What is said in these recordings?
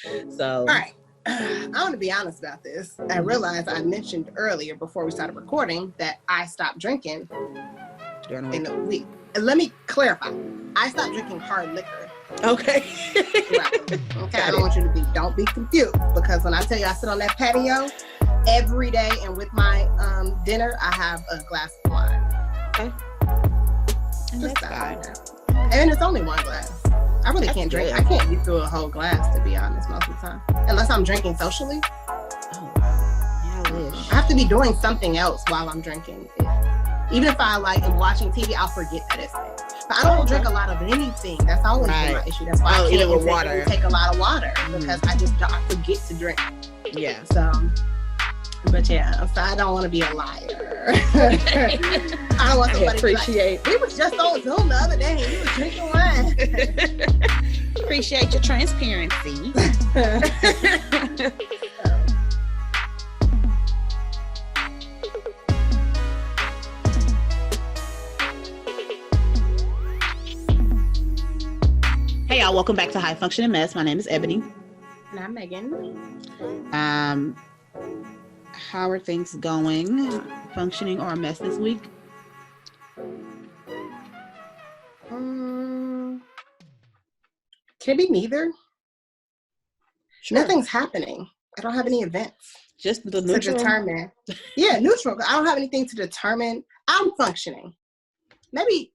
So, all right. I want to be honest about this. I realized I mentioned earlier before we started recording that I stopped drinking in the week. Let me clarify. I stopped drinking hard liquor. Okay. Okay. I don't want you to don't be confused, because when I tell you I sit on that patio every day, and with my dinner I have a glass of wine. Okay. And Just that's fine. And it's only one glass. I really can't drink. I can't get through a whole glass, to be honest, most of the time, unless I'm drinking socially. Oh wow! Yeah, I wish. I have to be doing something else while I'm drinking. Even if I am watching TV, I'll forget that it's there. But I don't drink a lot of anything. That's always been my issue. That's why I can't take a lot of water, because I forget to drink. Yeah. So, but yeah, so I don't want to be a liar. I don't want somebody to appreciate. We was just on Zoom the other day. He was drinking wine. Appreciate your transparency. Hey y'all, welcome back to High Functioning Mess. My name is Ebony. And I'm Megan. How are things going? Functioning or a mess this week? Can it be neither? Sure. Nothing's happening. I don't have any events. Just the neutral? To determine. Yeah, neutral. I don't have anything to determine. I'm functioning. Maybe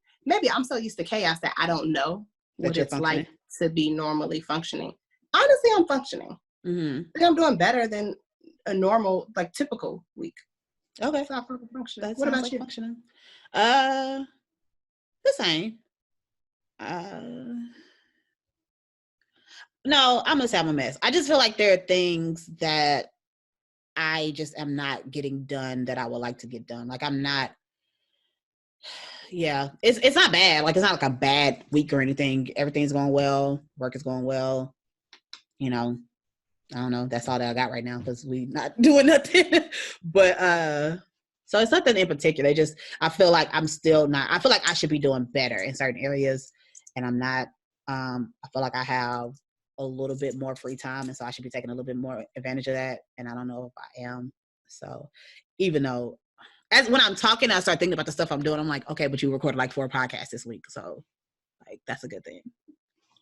I'm so used to chaos that I don't know what it's like to be normally functioning. Honestly, I'm functioning. Mm-hmm. I think I'm doing better than a normal, typical week. Okay. So I function. What about you? Functioning? The same. No, I'm gonna say I'm a mess. I just feel like there are things that I just am not getting done that I would like to get done. Like I'm not. Yeah, it's not bad. Like it's not like a bad week or anything. Everything's going well. Work is going well. You know, I don't know. That's all that I got right now because we not doing nothing. But so it's nothing in particular. I feel like I'm still not. I feel like I should be doing better in certain areas, and I'm not. I feel like I have a little bit more free time, and so I should be taking a little bit more advantage of that. And I don't know if I am. So even though. As when I'm talking, I start thinking about the stuff I'm doing. I'm like, okay, but you recorded 4 podcasts this week, so that's a good thing.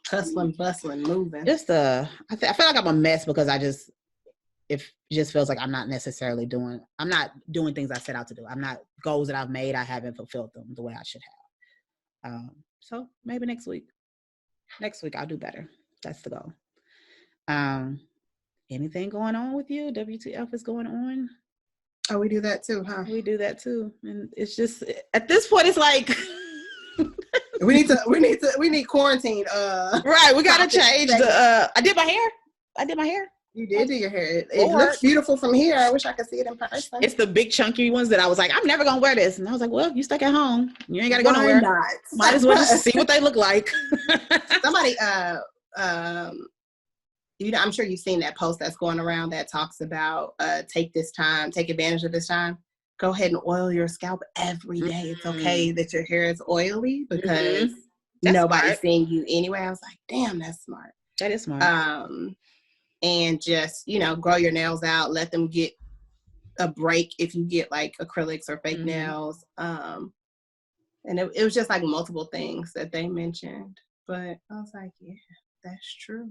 Hustling, bustling, moving. I feel like I'm a mess because it just feels like I'm not doing things I set out to do. I'm not goals that I've made. I haven't fulfilled them the way I should have. So maybe next week I'll do better. That's the goal. Anything going on with you? WTF is going on? Oh, we do that too, huh? We do that too. And it's just, at this point, it's like... we need quarantine. Right, we got to change I did my hair. You did do your hair. It looks beautiful from here. I wish I could see it in person. It's the big chunky ones that I was like, I'm never going to wear this. And I was like, well, you stuck at home. You ain't got to go nowhere. Not? Might as well just see what they look like. Somebody, I'm sure you've seen that post that's going around that talks about take advantage of this time. Go ahead and oil your scalp every day. It's okay that your hair is oily because nobody's seeing you anyway. I was like, damn, that's smart. That is smart. And just, grow your nails out. Let them get a break if you get acrylics or fake nails. And it was just multiple things that they mentioned. But I was like, yeah, that's true.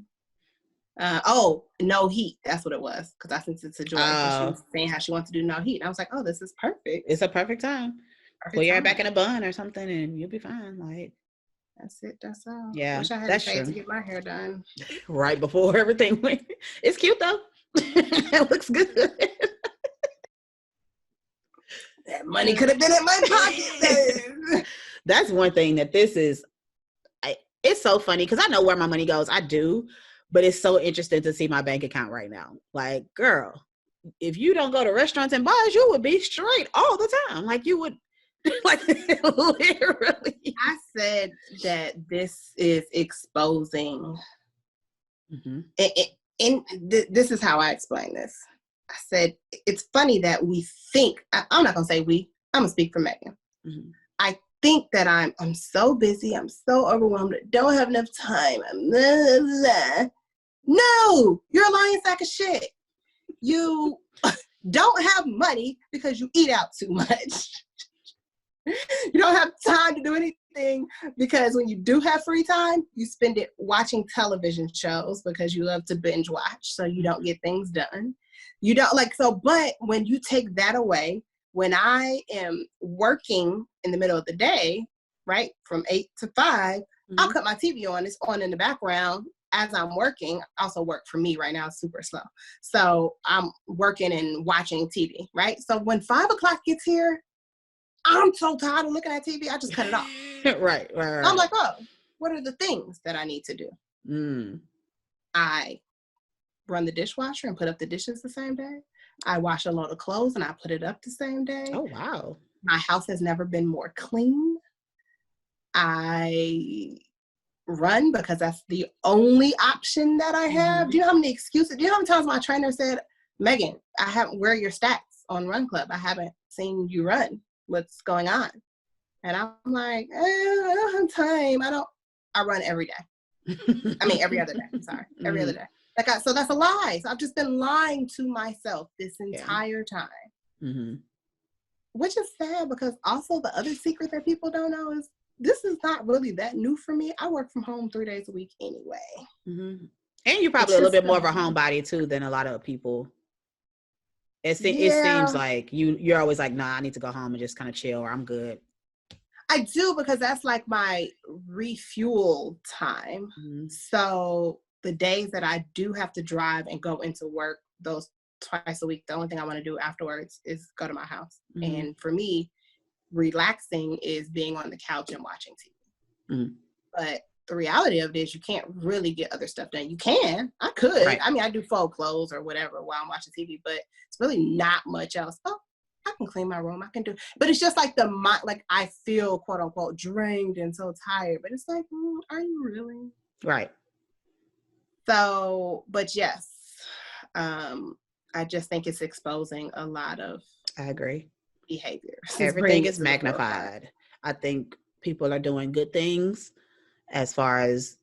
No heat. That's what it was. Because I sent it to Joy. She was saying how she wants to do no heat. And I was like, oh, this is perfect. It's a perfect time. Put your hair back in a bun or something and you'll be fine. That's it. That's all. Yeah, wish I had to pay to get my hair done. Right before everything went. It's cute though. It looks good. That money could have been in my pocket. That's one thing that this is. It's so funny because I know where my money goes. I do. But it's so interesting to see my bank account right now. Girl, if you don't go to restaurants and bars, you would be straight all the time. You would, literally. I said that this is exposing. And this is how I explain this. I said, it's funny that we think, I'm not going to say we, I'm going to speak for Megan. I think that I'm so busy. I'm so overwhelmed. I don't have enough time. Blah, blah, blah. No, you're a lying sack of shit. You don't have money because you eat out too much. You don't have time to do anything because when you do have free time, you spend it watching television shows because you love to binge watch, so you don't get things done. You don't but when you take that away, when I am working in the middle of the day, right, from 8 to 5, I'll cut my TV on. It's on in the background as I'm working. I also work for me right now, it's super slow. So I'm working and watching TV, right? So when 5 o'clock gets here, I'm so tired of looking at TV, I just cut it off. Right. I'm like, oh, what are the things that I need to do? I run the dishwasher and put up the dishes the same day. I wash a load of clothes and I put it up the same day. Oh, wow. My house has never been more clean. I run because that's the only option that I have. Do you know how many excuses? Do you know how many times my trainer said, Megan, where are your stats on Run Club? I haven't seen you run. What's going on? And I'm like, I don't have time. I run every day. I mean, every other day. I'm sorry. Every other day. So that's a lie. So I've just been lying to myself this entire time. Which is sad because also the other secret that people don't know is this is not really that new for me. I work from home 3 days a week anyway. And you're probably a little bit more of a homebody too than a lot of people. It seems like you're always like, nah, I need to go home and just kind of chill, or I'm good. I do, because that's like my refuel time. So the days that I do have to drive and go into work, those twice a week, the only thing I want to do afterwards is go to my house. And for me, relaxing is being on the couch and watching TV. But the reality of it is you can't really get other stuff done. You can. I could. Right. I mean, I do fold clothes or whatever while I'm watching TV, but it's really not much else. Oh, I can clean my room. I can do. But it's just like I feel quote unquote drained and so tired. But it's like, are you really? Right. So, but yes, I just think it's exposing a lot of. I agree. Behaviors. Everything is magnified. I think people are doing good things as far as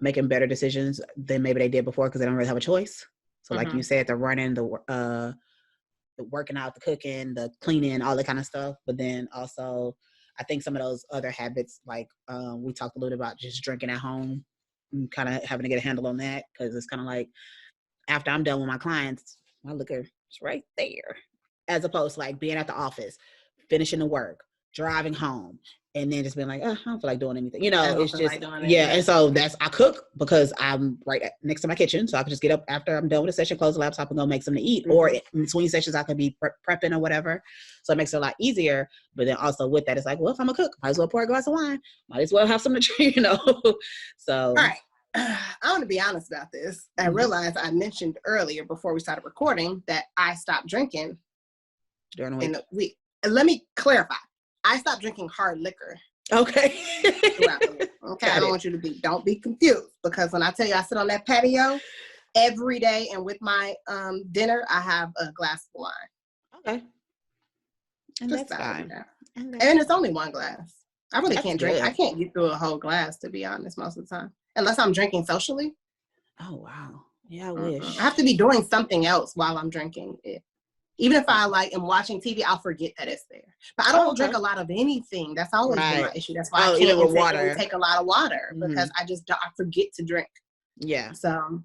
making better decisions than maybe they did before because they don't really have a choice. So like you said, the running, the working out, the cooking, the cleaning, all that kind of stuff. But then also, I think some of those other habits, like we talked a little about just drinking at home and kind of having to get a handle on that, because it's kind of like after I'm done with my clients, my liquor is right there. As opposed to like being at the office, finishing the work, driving home, and then just being like, oh, I don't feel like doing anything. You know, it's just, and so I cook because I'm right next to my kitchen. So I can just get up after I'm done with the session, close the laptop and go make something to eat. Or in between sessions, I could be prepping or whatever. So it makes it a lot easier. But then also with that, it's like, well, if I'm a cook, might as well pour a glass of wine. Might as well have something to drink, So. All right. I want to be honest about this. I realized I mentioned earlier before we started recording that I stopped drinking during the week. Let me clarify. I stopped drinking hard liquor. Okay. Okay. I don't want you to don't be confused, because when I tell you I sit on that patio every day and with my dinner, I have a glass of wine. Okay. And just that's fine. And it's only one glass. I really can't drink. I can't get through a whole glass, to be honest, most of the time. Unless I'm drinking socially. Oh, wow. Yeah, I wish. I have to be doing something else while I'm drinking it. Even if I am watching TV, I'll forget that it's there. But I don't drink a lot of anything. That's always been my issue. That's why I can't take a lot of water, because I forget to drink. Yeah. So,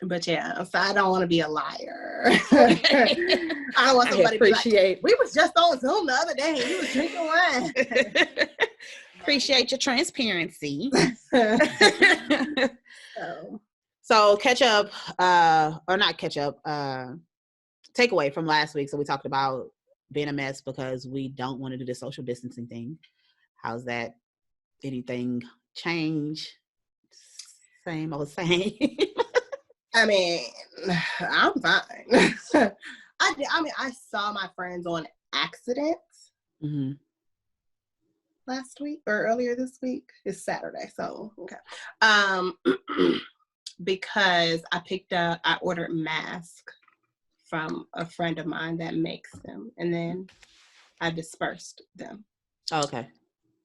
but yeah, so I don't want to be a liar. I don't want somebody to be like, we was just on Zoom the other day and you was drinking wine. Appreciate your transparency. So catch up, or not catch up, takeaway from last week. So we talked about being a mess because we don't want to do the social distancing thing. How's that? Anything change? Same old same. I mean, I'm fine. I saw my friends on accident last week or earlier this week. It's Saturday, so okay. Because I ordered masks from a friend of mine that makes them, and then I dispersed them. Oh, okay.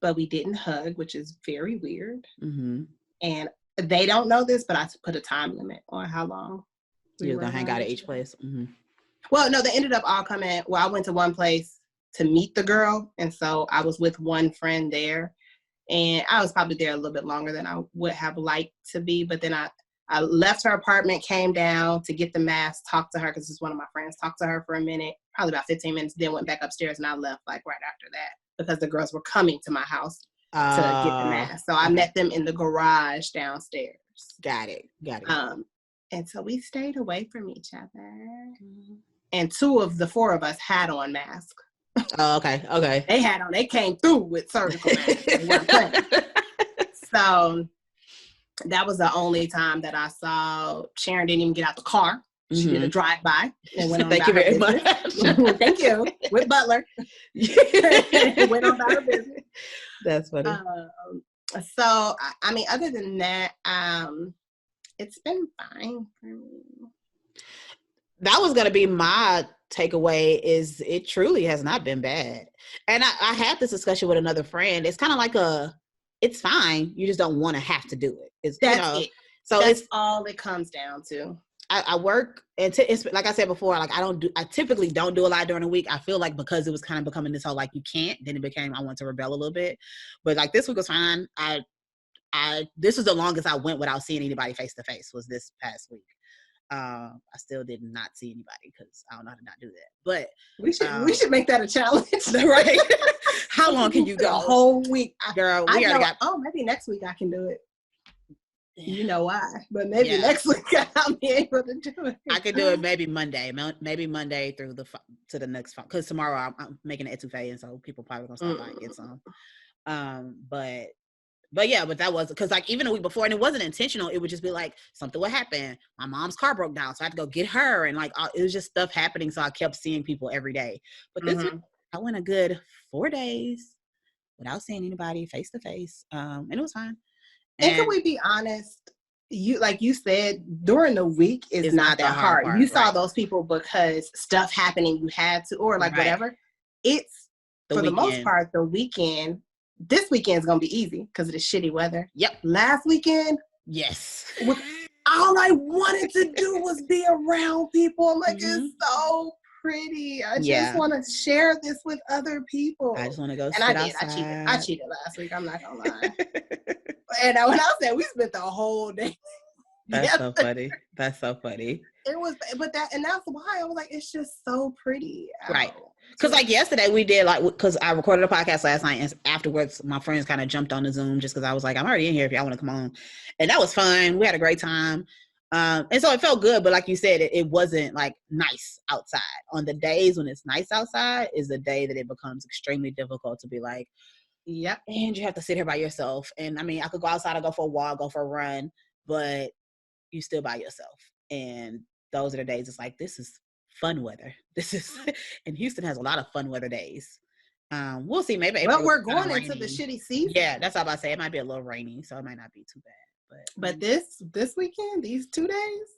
But we didn't hug, which is very weird. And they don't know this, but I put a time limit on how long you were gonna hang out at each place. Mm-hmm. Well, no, they ended up all coming. Well, I went to one place to meet the girl, and so I was with one friend there, and I was probably there a little bit longer than I would have liked to be. But then I left her apartment, came down to get the mask, talked to her because it's one of my friends. Talked to her for a minute, probably about 15 minutes. Then went back upstairs, and I left like right after that because the girls were coming to my house to get the mask. So I met them in the garage downstairs. Got it. And so we stayed away from each other. Mm-hmm. And 2 of the 4 of us had on masks. Oh, okay. They had on, they came through with surgical masks. They weren't playing. So that was the only time that I saw Sharon didn't even get out the car. She did a drive-by and went on Thank you very much. Thank you. With Butler. Went on about her business. That's funny. So, I mean, other than that, it's been fine for me. That was going to be my takeaway, is it truly has not been bad. And I had this discussion with another friend. It's kind of like it's fine. You just don't want to have to do it. That's it. So that's all it comes down to. I work, and it's like I said before, like I typically don't do a lot during the week. I feel like because it was kind of becoming this whole, like, you can't, then it became, I want to rebel a little bit. But like this week was fine. This was the longest I went without seeing anybody face to face, was this past week. I still did not see anybody because I don't know how to not do that. But we should make that a challenge, right? How long can you go? A whole week, girl. We already got. Oh, maybe next week I can do it. You know why? But maybe next week I'll be able to do it. I could do it maybe Monday. Maybe Monday through to the next phone, because tomorrow I'm making an etouffee, and so people probably gonna stop by and get some. But that was because, like, even a week before, and it wasn't intentional. It would just be like something would happen. My mom's car broke down, so I had to go get her, and like it was just stuff happening. So I kept seeing people every day. But this week I went a good 4 days without seeing anybody face to face, and it was fine. And can we be honest? You, like you said, during the week is not that hard. You saw those people because stuff happening, you had to, or like whatever. It's for the most part the weekend. This weekend's gonna be easy because of the shitty weather. Yep. Last weekend, yes. All I wanted to do was be around people. I'm like, it's so pretty. I just want to share this with other people. I just want to go. And I did. Outside. I cheated last week. I'm not gonna lie. And when I said we spent the whole day. That's so funny. That's so funny. It was, and that's why I was like, it's just so pretty. Right. Because like yesterday we did, like, because I recorded a podcast last night, and afterwards my friends kind of jumped on the Zoom just because I was like, I'm already in here if y'all want to come on. And that was fun. We had a great time. And so it felt good, but like you said, it wasn't like nice outside. On the days when it's nice outside is the day that it becomes extremely difficult to be like, yep. And you have to sit here by yourself. And I mean, I could go outside, I go for a walk, go for a run, but you still by yourself. And those are the days it's like, this is fun weather. And Houston has a lot of fun weather days. We'll see. Maybe April. But we're going into the shitty season. Yeah, that's all I'm about to say. It might be a little rainy, so it might not be too bad. But this weekend, these 2 days,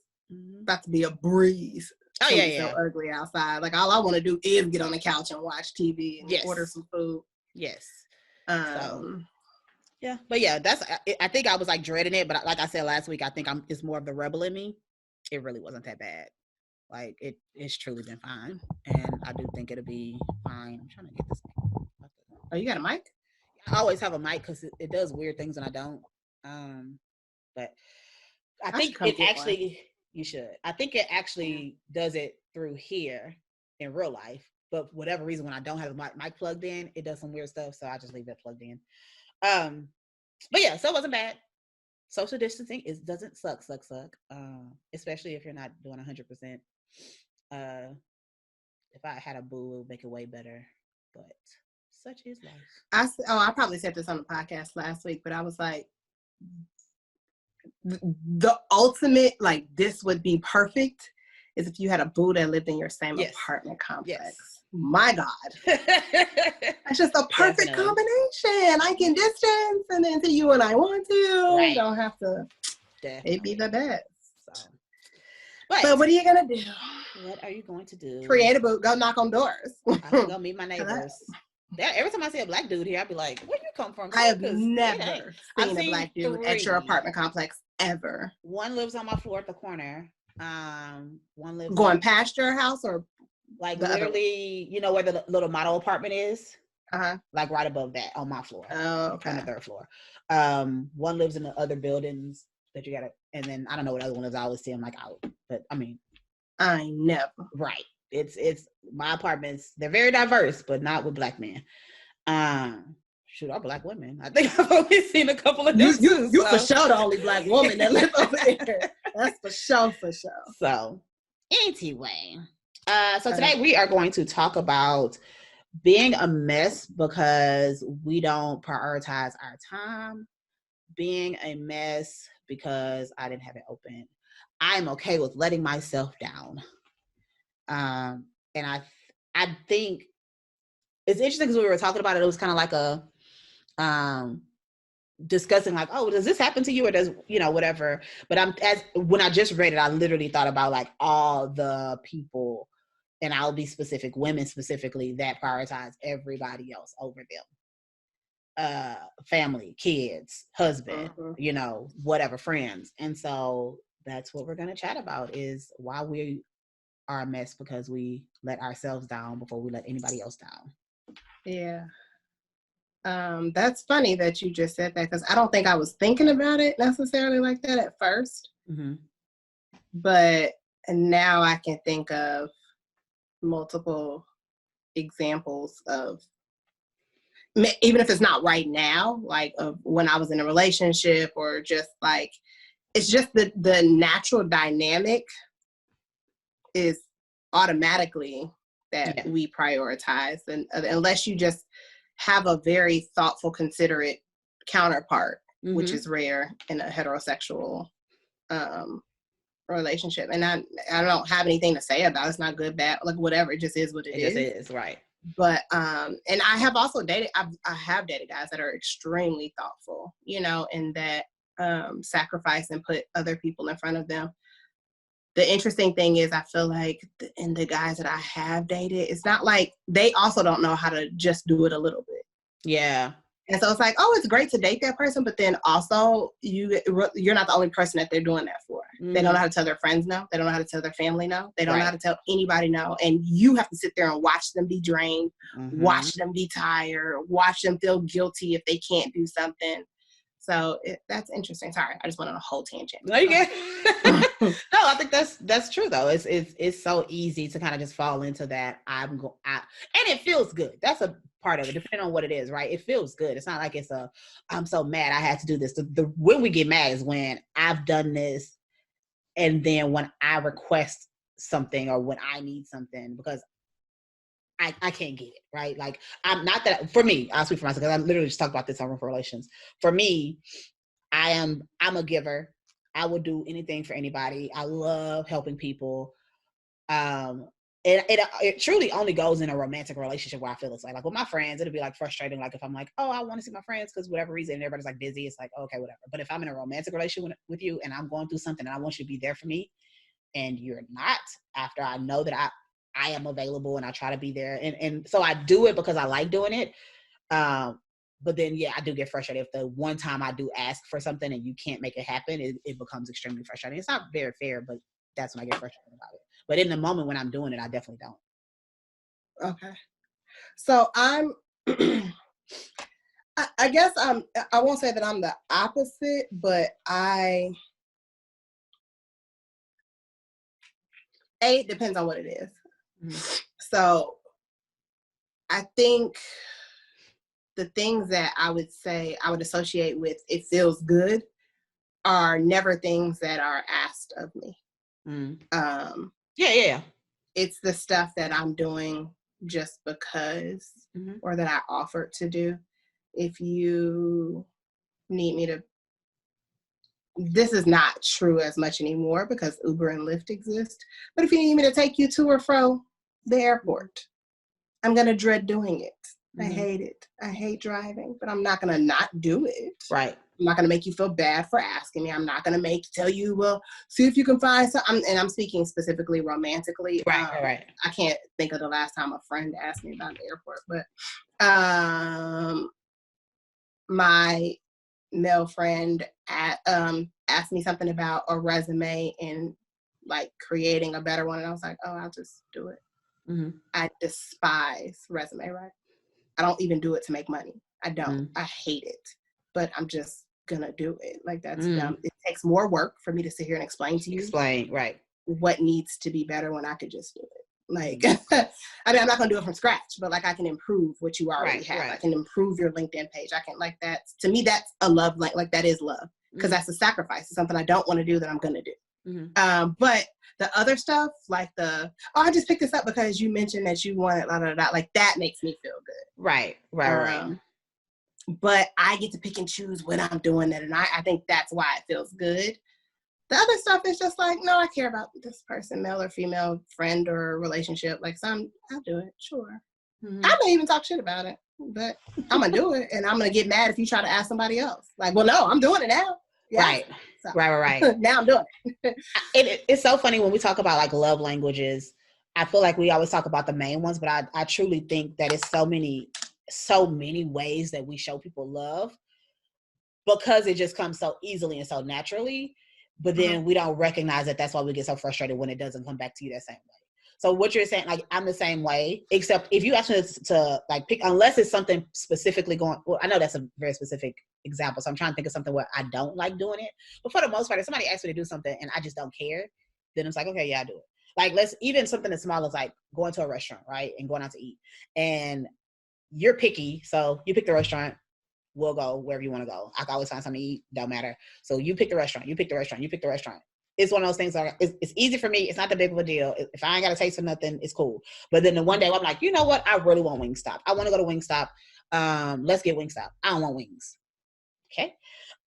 about to be a breeze. Oh yeah. So ugly outside. Like all I want to do is get on the couch and watch TV and order some food. Yes. Yeah, but yeah, I think I was like dreading it, but like I said last week, I think it's more of the rebel in me. It really wasn't that bad. Like it's truly been fine, and I do think it'll be fine. I'm trying to get this. Oh, you got a mic? I always have a mic because it does weird things when I don't. But I think it actually you should. I think it actually does it through here in real life, but for whatever reason, when I don't have a mic plugged in, it does some weird stuff. So I just leave it plugged in. But yeah, so it wasn't bad. Social distancing doesn't suck. Especially if you're not doing 100%. If I had a boo, it would make it way better. But such is life. I probably said this on the podcast last week, but I was like, the ultimate, like, this would be perfect is if you had a boo that lived in your same apartment complex. Yes. My God. That's just a perfect combination. I can distance and then see you when I want to. Right. You don't have to. Definitely. It'd be the best. So. But what are you going to do? What are you going to do? Create a boo. Go knock on doors. I'm going to go meet my neighbors. Every time I see a black dude here, I'd be like, where you come from? I have never seen a black dude at your apartment complex ever. One lives on my floor at the corner. One lives going past your house or like literally, you know where the little model apartment is? Uh-huh. Like right above that on my floor. Oh, okay. On the third floor. One lives in the other buildings that you gotta, and then I don't know what other one is. I always see them like out, but I mean, I never. Right. It's my apartments. They're very diverse, but not with Black men. Shoot, all Black women. I think I've only seen a couple of them too. You for sure the only Black woman that live over there. That's for sure, for sure. So, anyway, so today we are going to talk about being a mess because we don't prioritize our time. Being a mess because I didn't have it open. I'm okay with letting myself down. And I think it's interesting because we were talking about it. It was kind of like a discussing like, oh, does this happen to you or does, you know, whatever. But when I just read it, I literally thought about like all the people, and I'll be specific, women specifically, that prioritize everybody else over them. Family, kids, husband, you know, whatever, friends. And so that's what we're going to chat about, is why we are a mess because we let ourselves down before we let anybody else down. Yeah. That's funny that you just said that, because I don't think I was thinking about it necessarily like that at first. But now I can think of multiple examples of, even if it's not right now, like of when I was in a relationship, or just like, it's just the natural dynamic is automatically that we prioritize, and unless you just have a very thoughtful, considerate counterpart, which is rare in a heterosexual relationship. And I don't have anything to say about it. It's not good, bad, like whatever. It just is what it is. It just is, right. But and I have also dated. I have dated guys that are extremely thoughtful, you know, and that sacrifice and put other people in front of them. The interesting thing is, I feel like in the guys that I have dated, it's not like they also don't know how to just do it a little bit. Yeah. And so it's like, oh, it's great to date that person, but then also you're not the only person that they're doing that for. They don't know how to tell their friends no. They don't know how to tell their family no. They don't know how to tell anybody no. And you have to sit there and watch them be drained, watch them be tired, watch them feel guilty if they can't do something. So that's interesting. Sorry, I just went on a whole tangent. No, you get. No, I think that's true though. It's so easy to kind of just fall into that. And it feels good. That's a part of it, depending on what it is, right? It feels good. It's not like it's I'm so mad I had to do this. The when we get mad is when I've done this, and then when I request something or when I need something because I can't get it, right? Like, I'm not that, for me, I'll speak for myself, because I literally just talked about this on Room for Relations. For me, I'm a giver. I will do anything for anybody. I love helping people. It truly only goes in a romantic relationship where I feel it's like with my friends, it'll be like frustrating. Like if I'm like, oh, I want to see my friends because whatever reason, and everybody's like busy, it's like, okay, whatever. But if I'm in a romantic relationship with you and I'm going through something and I want you to be there for me and you're not, after I know that I am available and I try to be there. And so I do it because I like doing it. But then, I do get frustrated if the one time I do ask for something and you can't make it happen, it becomes extremely frustrating. It's not very fair, but that's when I get frustrated about it. But in the moment when I'm doing it, I definitely don't. Okay. So I'm, I guess I won't say that I'm the opposite, but it depends on what it is. So I think the things that I would say I would associate with it feels good are never things that are asked of me. Yeah. It's the stuff that I'm doing just because, or that I offered to do. If you need me to, this is not true as much anymore because Uber and Lyft exist, but if you need me to take you to or from the airport, I'm going to dread doing it. I hate it. I hate driving, but I'm not going to not do it. Right. I'm not going to make you feel bad for asking me. I'm not going to tell you, well, see if you can find something. And I'm speaking specifically romantically. Right. I can't think of the last time a friend asked me about the airport, but my male friend asked me something about a resume and like creating a better one. And I was like, oh, I'll just do it. Mm-hmm. I despise resume writing. I don't even do it to make money. I don't. Mm-hmm. I hate it. But I'm just gonna do it. Like that's dumb. It takes more work for me to sit here and explain to you. Right. What needs to be better when I could just do it. Like, I mean, I'm not gonna do it from scratch, but like I can improve what you already have. Right. I can improve your LinkedIn page. I can like that. To me, that's a love. Like that is love because that's a sacrifice. It's something I don't want to do that I'm gonna do. Mm-hmm. But the other stuff, like I just picked this up because you mentioned that you wanted like that makes me feel good. Right. But I get to pick and choose when I'm doing it, and I think that's why it feels good. The other stuff is just like, no, I care about this person, male or female, friend or relationship. Like, so I'll do it, sure. Mm-hmm. I may even talk shit about it, but I'm gonna do it, and I'm gonna get mad if you try to ask somebody else. Like, well, no, I'm doing it now. Yeah. Right. So, Right. Now I'm doing it. It's so funny when we talk about like love languages. I feel like we always talk about the main ones, but I truly think that it's so many ways that we show people love because it just comes so easily and so naturally. But then we don't recognize that that's why we get so frustrated when it doesn't come back to you that same way. So what you're saying, like I'm the same way, except if you ask me to like pick, unless it's something specifically going, well, I know that's a very specific example. So I'm trying to think of something where I don't like doing it. But for the most part, if somebody asks me to do something and I just don't care, then it's like, okay, yeah, I do it. Like even something as small as like going to a restaurant, right? And going out to eat. And you're picky. So you pick the restaurant. We'll go wherever you want to go. I can always find something to eat. Don't matter. So you pick the restaurant. It's one of those things that it's easy for me. It's not that big of a deal. If I ain't got to taste for nothing, it's cool. But then the one day I'm like, you know what? I really want Wingstop. I want to go to Wingstop. Let's get Wingstop. I don't want wings. Okay.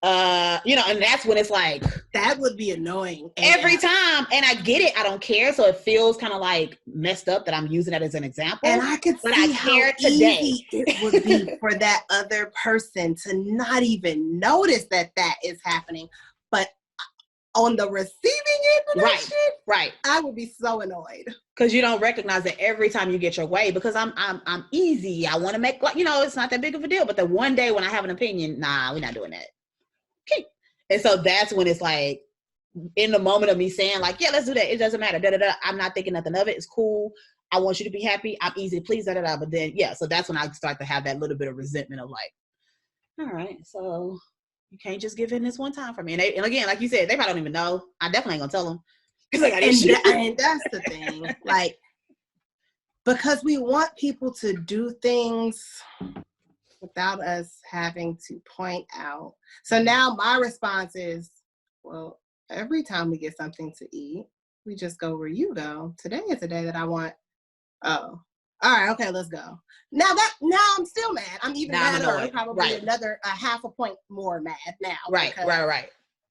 And that's when it's like that would be annoying every time. And I get it. I don't care. So it feels kind of like messed up that I'm using that as an example. And I could see how easy it would be for that other person to not even notice that is happening. But on the receiving end of that shit, right, I would be so annoyed because you don't recognize that every time you get your way. Because I'm easy. I want to make it's not that big of a deal. But the one day when I have an opinion, nah, we're not doing that. Okay. And so that's when it's like, in the moment of me saying like, yeah, let's do that. It doesn't matter. I'm not thinking nothing of it. It's cool. I want you to be happy. I'm easy to please. But then, so that's when I start to have that little bit of resentment of like, all right, so you can't just give in this one time for me. And again, like you said, they probably don't even know. I definitely ain't gonna tell them. And that's the thing. Like, because we want people to do things without us having to point out. So now my response is, well, every time we get something to eat, we just go where you go. Today is the day that I want. Oh, all right, okay, let's go. Now I'm still mad. I'm even madder, probably another half a point more mad now. Right.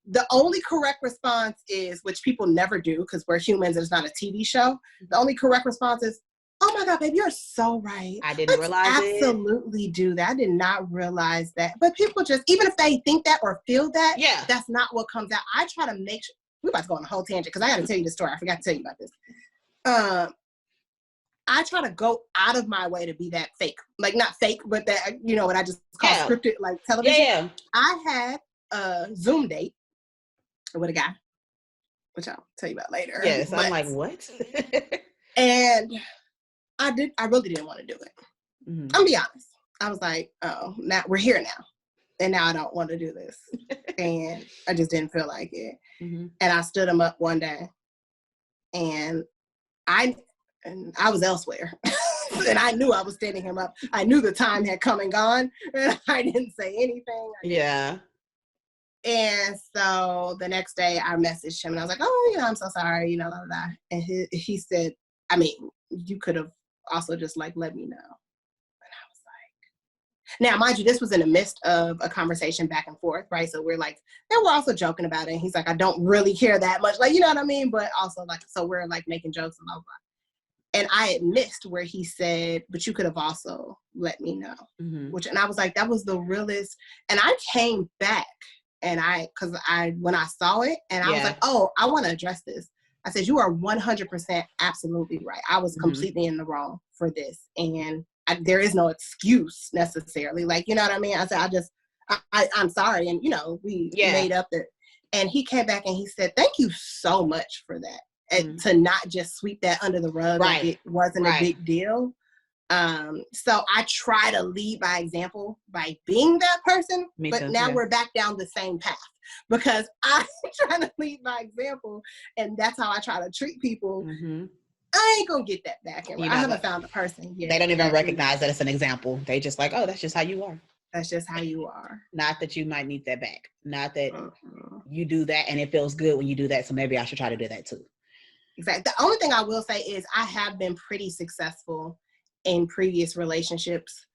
The only correct response is, which people never do because we're humans and it's not a TV show. The only correct response is, oh my God, babe, you're so right. I didn't realize it. Absolutely do that. I did not realize that. But people just, even if they think that or feel that, that's not what comes out. I try to make sure, we're about to go on a whole tangent because I got to tell you the story. I forgot to tell you about this. I try to go out of my way to be that fake. Like not fake, but that, what I just call scripted, like television. Yeah. I had a Zoom date with a guy, which I'll tell you about later. Yes, I'm like, what? And I really didn't want to do it. Mm-hmm. I'm gonna be honest. I was like, oh, now we're here now. And now I don't want to do this. And I just didn't feel like it. Mm-hmm. And I stood him up one day and I was elsewhere. And I knew I was standing him up. I knew the time had come and gone. And I didn't say anything. Yeah. And so the next day I messaged him and I was like, oh, I'm so sorry, blah, blah, blah. And he said, I mean, you could have also just like let me know. And I was like, now mind you, this was in the midst of a conversation back and forth, right? So we're like, and we're also joking about it. And he's like, I don't really care that much, like, you know what I mean? But also like, so we're like making jokes and blah, blah. And I had missed where he said, but you could have also let me know. Mm-hmm. And I was like, that was the realest. And I came back and when I saw it and I was like, oh, I want to address this. I said, you are 100% absolutely right. I was completely in the wrong for this. And there is no excuse necessarily. Like, you know what I mean? I said, I'm sorry. And, you know, we made up there. And he came back and he said, thank you so much for that. And to not just sweep that under the rug like it wasn't a big deal. So I try to lead by example by being that person, but now we're back down the same path because I'm trying to lead by example, and that's how I try to treat people. I ain't gonna get that back. I haven't found a person yet. They don't even recognize that it's an example. They just like, oh, that's just how you are. That's just how you are. Not that you might need that back. Not that you do that and it feels good when you do that. So maybe I should try to do that too. Exactly. The only thing I will say is I have been pretty successful in previous relationships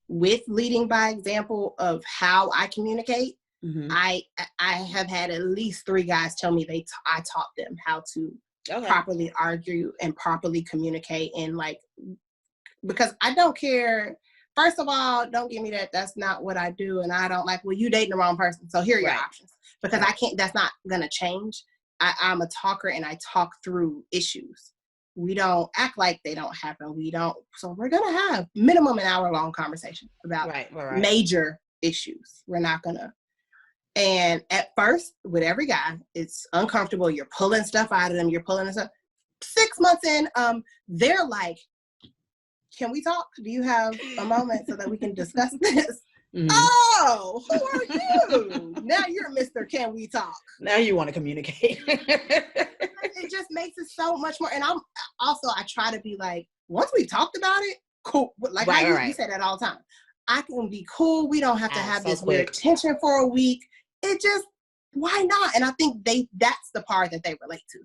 with leading by example of how I communicate. I have had at least 3 guys tell me I taught them how to properly argue and properly communicate, and like, because I don't care. First of all, don't give me that. That's not what I do. And I don't like, well, you dating the wrong person. So here are your options, because I can't, that's not going to change. I'm a talker and I talk through issues. We don't act like they don't happen. So we're going to have minimum an hour-long conversation about major issues. We're not going to. And at first, with every guy, it's uncomfortable. You're pulling stuff out of them. You're pulling stuff. 6 months in, they're like, can we talk? Do you have a moment so that we can discuss this? Oh, who are you? Now you're Mr. Can We Talk? Now you want to communicate. It just makes it so much more. And I try to be like, once we've talked about it, cool. Like you say that all the time. I can be cool. We don't have to have this weird tension for a week. It just, why not? And I think that's the part that they relate to.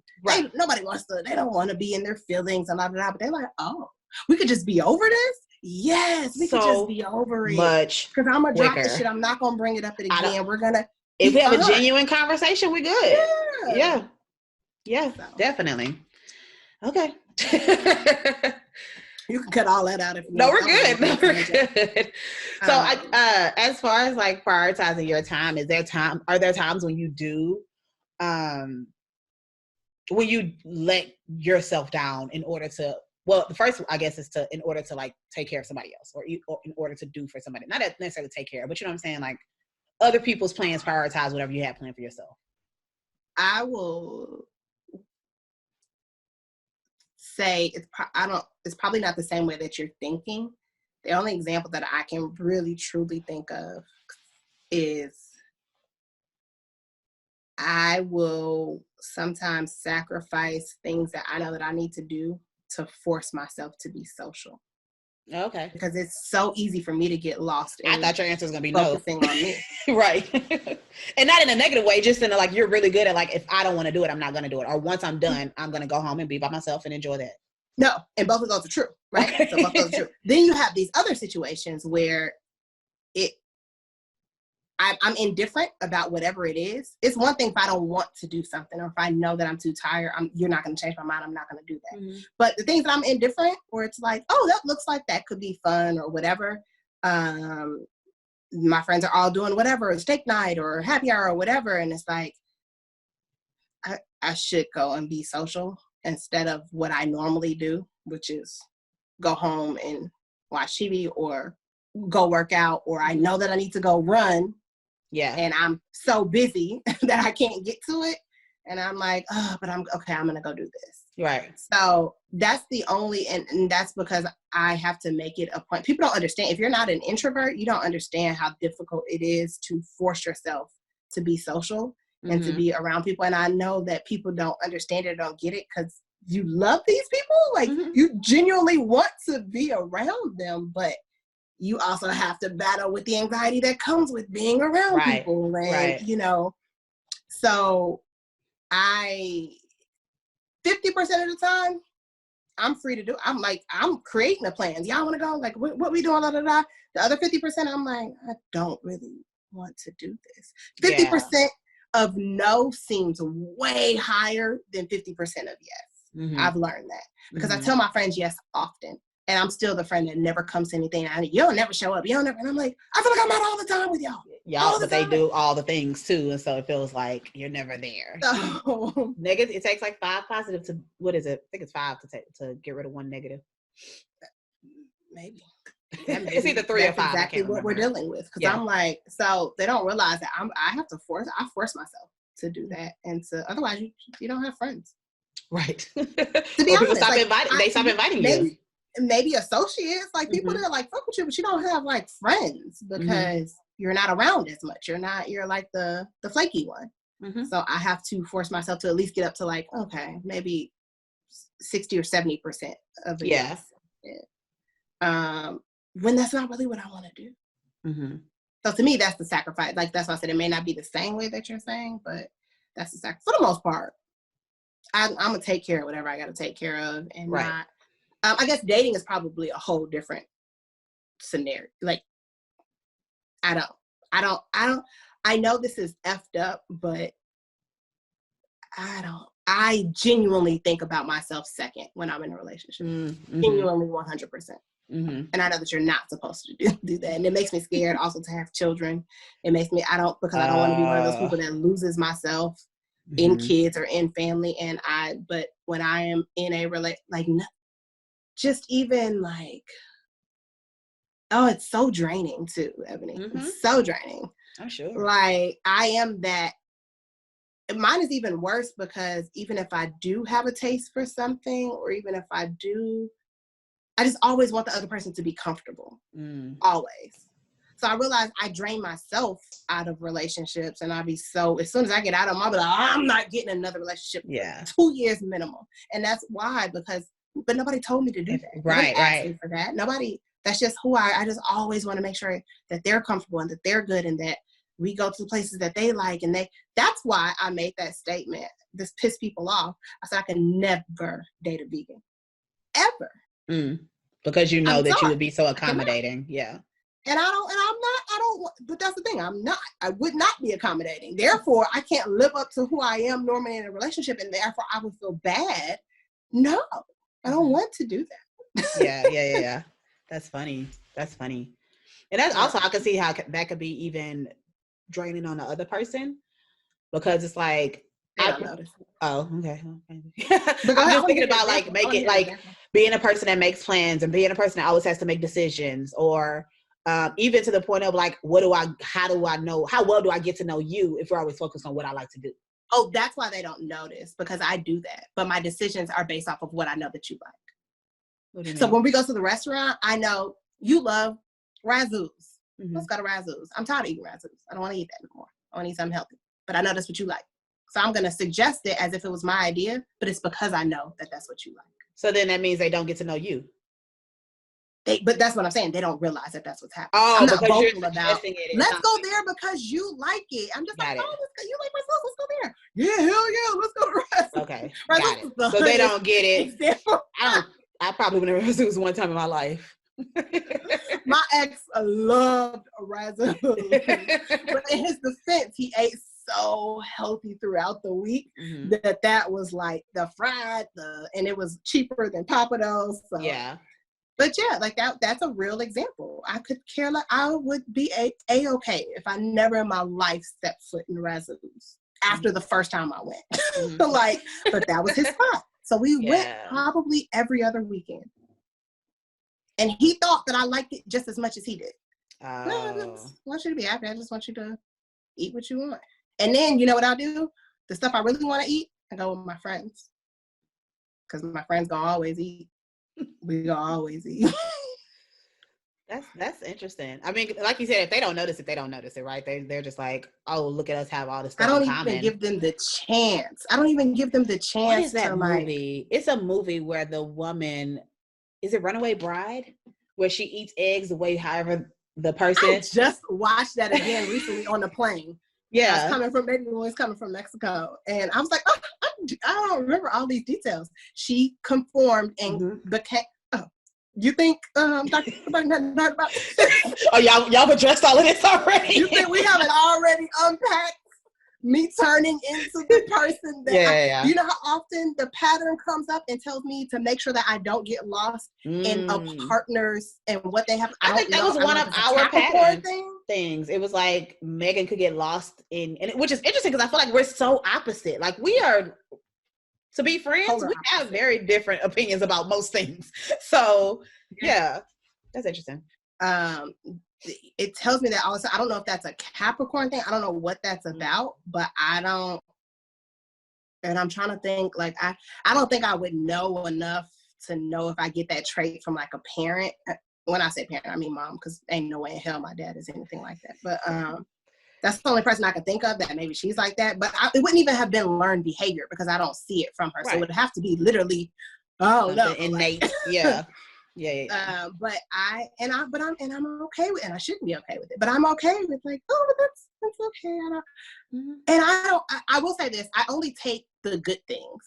Nobody they don't want to be in their feelings and blah, blah, blah, but they're like, oh, we could just be over this? Yes, we could just be over it. Because I'm going to drop this shit. I'm not going to bring it up again. We're going to. If we have a genuine conversation, we're good. Yeah, so. Definitely. Okay. You can cut all that out if you want. We're good. So as far as like prioritizing your time, are there times when you do, when you let yourself down in order to, well, the first, I guess, is in order to like take care of somebody else or in order to do for somebody, not necessarily take care of, but you know what I'm saying? Like other people's plans prioritize whatever you have planned for yourself. I will say it's probably not the same way that you're thinking. The only example that I can really truly think of is I will sometimes sacrifice things that I know that I need to do to force myself to be social. Okay. Because it's so easy for me to get lost. I thought your answer was going to be focusing no. on me. Right. And not in a negative way, just in a, like, you're really good at, like, if I don't want to do it, I'm not going to do it. Or once I'm done, I'm going to go home and be by myself and enjoy that. No. And both of those are true. Right. Okay. So both of those are true. Then you have these other situations where I'm indifferent about whatever it is. It's one thing if I don't want to do something, or if I know that I'm too tired, you're not going to change my mind. I'm not going to do that. Mm-hmm. But the things that I'm indifferent, where it's like, oh, that looks like that could be fun or whatever. My friends are all doing whatever, steak night or happy hour or whatever. And it's like, I should go and be social instead of what I normally do, which is go home and watch TV or go work out, or I know that I need to go run. Yeah. And I'm so busy that I can't get to it. And I'm like, oh, but I'm going to go do this. Right. So that's the only, and that's because I have to make it a point. People don't understand. If you're not an introvert, you don't understand how difficult it is to force yourself to be social and to be around people. And I know that people don't understand it, don't get it, because you love these people. Like you genuinely want to be around them, but you also have to battle with the anxiety that comes with being around people. And, you know, so 50% of the time, I'm free to do. I'm like, I'm creating the plans. Y'all want to go? Like, what we doing? Blah, blah, blah. The other 50%, I'm like, I don't really want to do this. 50% of no seems way higher than 50% of yes. I've learned that because I tell my friends yes often. And I'm still the friend that never comes to anything. You'll never show up. And I'm like, I feel like I'm out all the time with y'all. Y'all, but they do all the things too. And so it feels like you're never there. So, negative. It takes like 5 positive to, what is it? I think it's 5 to get rid of 1 negative. Maybe. It's either 3 or 5. That's exactly I can't what we're remember. dealing with. Because I'm like, so they don't realize that I force myself to do that. And otherwise you don't have friends. Right. To be or honest, people stop inviting. They stop inviting you. Maybe associates, like people that are like fuck with you, but you don't have like friends because you're not around as much. You're like the flaky one. So I have to force myself to at least get up to like, okay, maybe 60 or 70% of it. Yeah. When that's not really what I want to do. So to me, that's the sacrifice. Like that's why I said it may not be the same way that you're saying, but that's the sacrifice. For the most part, I'm gonna take care of whatever I got to take care of, and not. I guess dating is probably a whole different scenario. Like, I know this is effed up, but I genuinely think about myself second when I'm in a relationship. Genuinely 100%. And I know that you're not supposed to do that. And it makes me scared also to have children. It makes me, because I don't want to be one of those people that loses myself in kids or in family. But when I am in a just even like, oh, it's so draining too, Ebony. It's so draining. I'm sure. Like I am that. Mine is even worse because even if I do have a taste for something, or even if I do, I just always want the other person to be comfortable. Always. So I realize I drain myself out of relationships, and I'll be as soon as I get out of them, I'll be like, I'm not getting another relationship. Yeah. 2 years minimum. And that's why, but nobody told me to do that. Right. Asked me for that. Nobody, that's just who I just always want to make sure that they're comfortable and that they're good and that we go to the places that they like. And that's why I made that statement. This pissed people off. I said, I can never date a vegan. Ever. Because you know that you would be so accommodating. Yeah. And but that's the thing. I would not be accommodating. Therefore, I can't live up to who I am normally in a relationship. And therefore I would feel bad. No, I don't want to do that. Yeah. That's funny. And that's also, I can see how that could be even draining on the other person, because it's like, oh, okay. I'm just thinking about being a person that makes plans and being a person that always has to make decisions, or even to the point of like, how well do I get to know you if we're always focused on what I like to do? Oh, that's why they don't notice, because I do that. But my decisions are based off of what I know that you like. So when we go to the restaurant, I know you love Razzoos. Let's go to Razzoos. I'm tired of eating Razzoos. I don't want to eat that anymore. I want to eat something healthy. But I know that's what you like. So I'm going to suggest it as if it was my idea, but it's because I know that that's what you like. So then that means they don't get to know you. But that's what I'm saying. They don't realize that that's what's happening. Oh, I'm not vocal about it. Let's go there because you like it. I'm just like, you like Razzoos, let's go there. Yeah, hell yeah, let's go to Razzoos. Okay, got it. So they don't get it. I probably went to Razzoos one time in my life. My ex loved Razzoos, but in his defense, he ate so healthy throughout the week that was like the fried, and it was cheaper than Papados. So. Yeah. But yeah, like that's a real example. I could care less. I would be a-okay if I never in my life stepped foot in Razzoos after the first time I went. But that was his spot. So we went probably every other weekend. And he thought that I liked it just as much as he did. No, I just want you to be happy. I just want you to eat what you want. And then, you know what I'll do? The stuff I really want to eat, I go with my friends. Because my friends gonna always eat. We gonna always eat. That's interesting. I mean, like you said, if they don't notice it, they don't notice it, right? They're just like, oh, look at us have all this stuff in common. I don't even give them the chance. What is that movie? It's a movie where the woman, is it Runaway Bride? Where she eats eggs the way however the person. I just watched that again recently on the plane. Yeah. It's coming from Mexico. And I was like, oh, I don't remember all these details. She conformed and became, you think, Dr. about oh, y'all addressed all of this already? You think we haven't already unpacked me turning into the person that you know how often the pattern comes up and tells me to make sure that I don't get lost in a partner's and what they have. I think that was one of our pattern things. It was like Megan could get lost which is interesting because I feel like we're so opposite. Like we are, to be friends, we have very different opinions about most things. So yeah, that's interesting. it tells me that also, I don't know if that's a Capricorn thing. I don't know what that's about, but and I'm trying to think, like, I don't think I would know enough to know if I get that trait from like a parent. When I say parent, I mean mom, because ain't no way in hell my dad is anything like that. But that's the only person I can think of that maybe she's like that. But it wouldn't even have been learned behavior because I don't see it from her. Right. So it would have to be literally, innate. Like, yeah. Yeah. But I'm okay with, and I shouldn't be okay with it, but I'm okay with like, but that's okay. I will say this: I only take the good things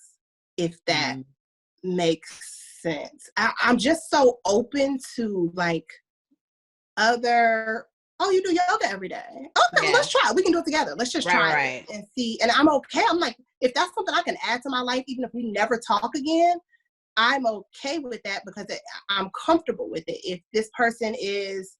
if that makes sense. I'm just so open to like other. Oh, you do yoga every day. Okay, let's try it. We can do it together. Let's just try it and see. And I'm okay. I'm like, if that's something I can add to my life, even if we never talk again, I'm okay with that because I'm comfortable with it. If this person is,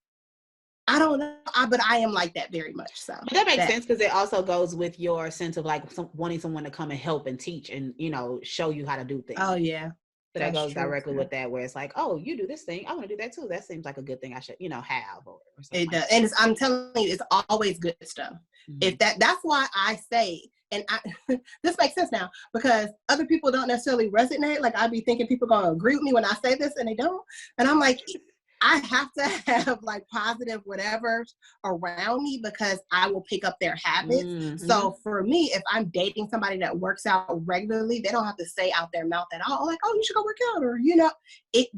I don't know, but I am like that very much. So but that makes sense because it also goes with your sense of like wanting someone to come and help and teach and, show you how to do things. Oh, yeah. So that goes directly with that, where it's like, oh, you do this thing, I want to do that too. That seems like a good thing I should, have. Or it does, and I'm telling you, it's always good stuff. Mm-hmm. If that's why I say, and this makes sense now because other people don't necessarily resonate. Like I'd be thinking people gonna agree with me when I say this, and they don't. And I'm like, I have to have like positive whatever around me because I will pick up their habits. Mm-hmm. So for me, if I'm dating somebody that works out regularly, they don't have to say out their mouth at all, like, oh, you should go work out, or,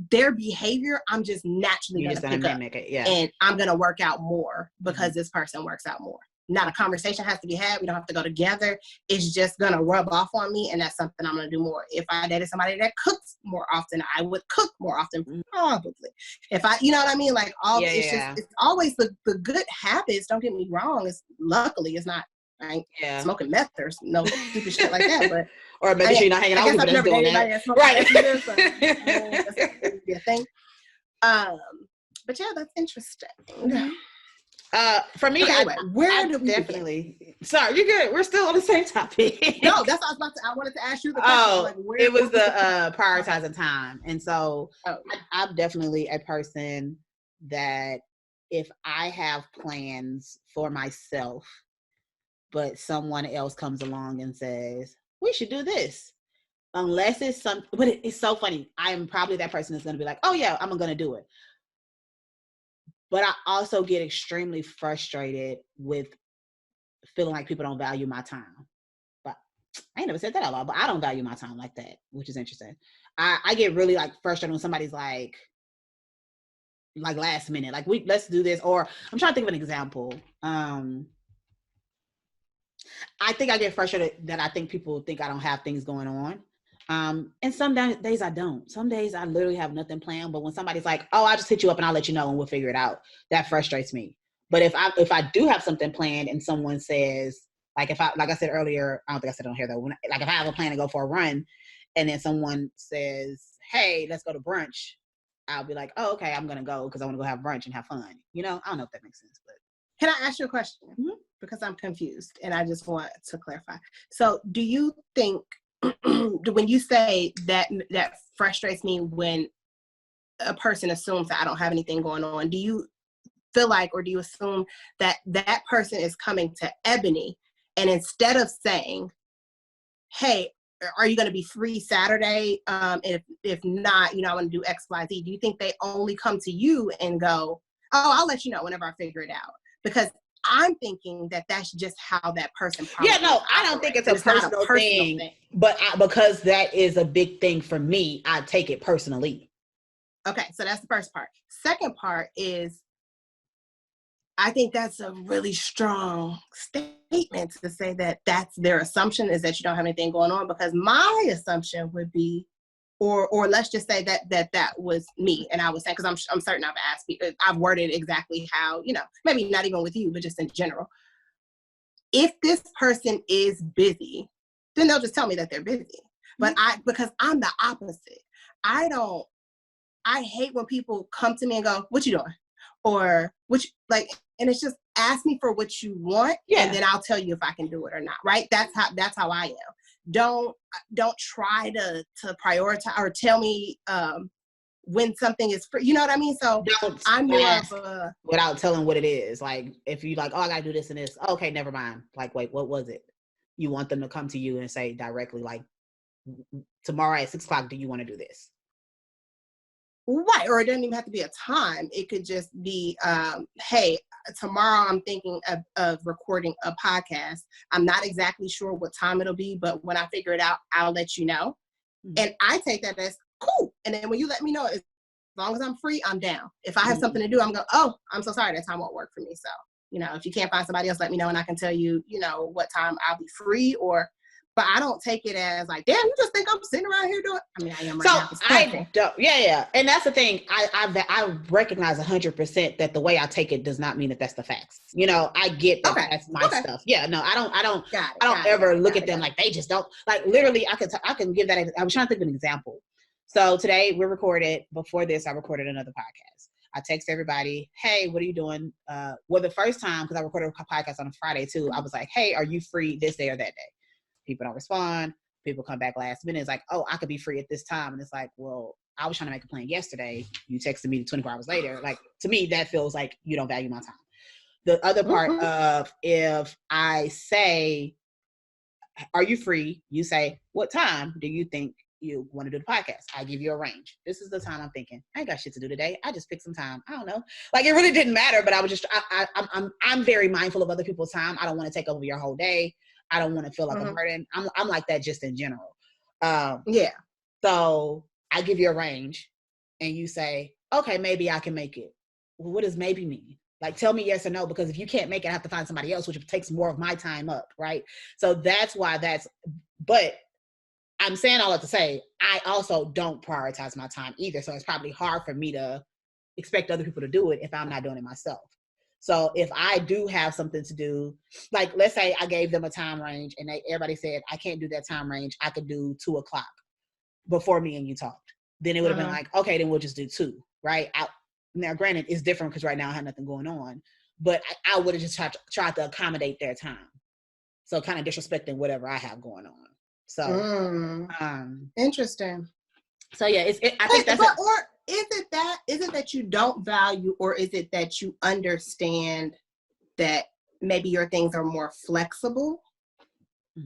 their behavior, I'm just naturally going to pick up. It, yeah. And I'm going to work out more because this person works out more. Not a conversation has to be had. We don't have to go together. It's just going to rub off on me. And that's something I'm going to do more. If I dated somebody that cooks more often, I would cook more often, probably. If I, you know what I mean? Like it's always the good habits. Don't get me wrong. Luckily it's not, I ain't smoking meth or no stupid shit like that. But or maybe you're not hanging out with people that's doing that. Right. Either, so, that's be a thing. But yeah, that's interesting. Mm-hmm. For me, anyway, where do we definitely begin? Sorry, you're good. We're still on the same topic. No, that's what I wanted to ask you the question. It was the prioritizing time. And so I'm definitely a person that if I have plans for myself, but someone else comes along and says, we should do this. Unless it's but it's so funny. I am probably that person that's going to be like, oh yeah, I'm going to do it. But I also get extremely frustrated with feeling like people don't value my time. But I ain't never said that out loud, but I don't value my time like that, which is interesting. I get really like frustrated when somebody's like last minute, like let's do this. Or I'm trying to think of an example. I think I get frustrated that I think people think I don't have things going on. And some days I don't. Some days I literally have nothing planned. But when somebody's like, "Oh, I'll just hit you up and I'll let you know and we'll figure it out," that frustrates me. But if I do have something planned and someone says, like I said earlier, I don't think I said it on here though. Like if I have a plan to go for a run, and then someone says, "Hey, let's go to brunch," I'll be like, "Oh, okay, I'm gonna go because I want to go have brunch and have fun." I don't know if that makes sense, but can I ask you a question? Mm-hmm. Because I'm confused and I just want to clarify. So, do you think? When you say that frustrates me when a person assumes that I don't have anything going on, do you feel like, or do you assume that person is coming to Ebony and instead of saying, hey, are you going to be free Saturday? If not, I want to do X, Y, Z. Do you think they only come to you and go, oh, I'll let you know whenever I figure it out? Because I'm thinking that that's just how that person probably I don't think it's a personal thing. But because that is a big thing for me, I take it personally. Okay, so that's the first part. Second part is, I think that's a really strong statement to say that that's their assumption is that you don't have anything going on, because my assumption would be, or let's just say that was me, and I was saying, because I'm certain I've asked people, I've worded exactly how, maybe not even with you, but just in general. If this person is busy, then they'll just tell me that they're busy. But because I'm the opposite. I hate when people come to me and go, "What you doing?" Or and it's just ask me for what you want, and then I'll tell you if I can do it or not. Right? That's how I am. Don't try to prioritize or tell me when something is free, you know what I mean? So Don't I'm more ask of a without telling what it is. Like if you like, oh, I gotta do this and this. Okay, never mind. Like, wait, what was it? You want them to come to you and say directly, like, tomorrow at 6:00, do you want to do this? right, or it doesn't even have to be a time. It could just be, hey, tomorrow I'm thinking of recording a podcast. I'm not exactly sure what time it'll be, but when I figure it out, I'll let you know. Mm-hmm. And I take that as cool. And then when you let me know, as long as I'm free, I'm down. If I have something to do, I'm going, oh, I'm so sorry, that time won't work for me. So, if you can't find somebody else, let me know and I can tell you, what time I'll be free. But I don't take it as like, damn, you just think I'm sitting around here doing. I mean, I am right now. I don't. Yeah, and that's the thing. I recognize 100% that the way I take it does not mean that that's the facts. I get that that's my stuff. Yeah, no, I don't ever look at them like they just don't. Like literally, I can give that. I was trying to think of an example. So today we recorded. Before this, I recorded another podcast. I text everybody, hey, what are you doing? Well, the first time, because I recorded a podcast on a Friday too, I was like, hey, are you free this day or that day? People don't respond. People come back last minute. It's like, oh, I could be free at this time. And it's like, well, I was trying to make a plan yesterday. You texted me 24 hours later. Like, to me, that feels like you don't value my time. The other part of if I say, are you free? You say, what time do you think you want to do the podcast? I give you a range. This is the time I'm thinking. I ain't got shit to do today. I just picked some time. I don't know. Like it really didn't matter, but I was just, I'm very mindful of other people's time. I don't want to take over your whole day. I don't want to feel like a burden. I'm like that just in general. Yeah. So I give you a range and you say, okay, maybe I can make it. Well, what does maybe mean? Like, tell me yes or no, because if you can't make it, I have to find somebody else, which takes more of my time up, right? So that's why but I'm saying all that to say, I also don't prioritize my time either. So it's probably hard for me to expect other people to do it if I'm not doing it myself. So if I do have something to do, like let's say I gave them a time range and everybody said, I can't do that time range. I could do 2:00 before me and you talked. Then it would have been like, okay, then we'll just do 2, right? Now, granted, it's different because right now I have nothing going on, but I would have just tried to accommodate their time. So kind of disrespecting whatever I have going on. So, interesting. So yeah, I think that's. Or is it that you don't value, or is it that you understand that maybe your things are more flexible,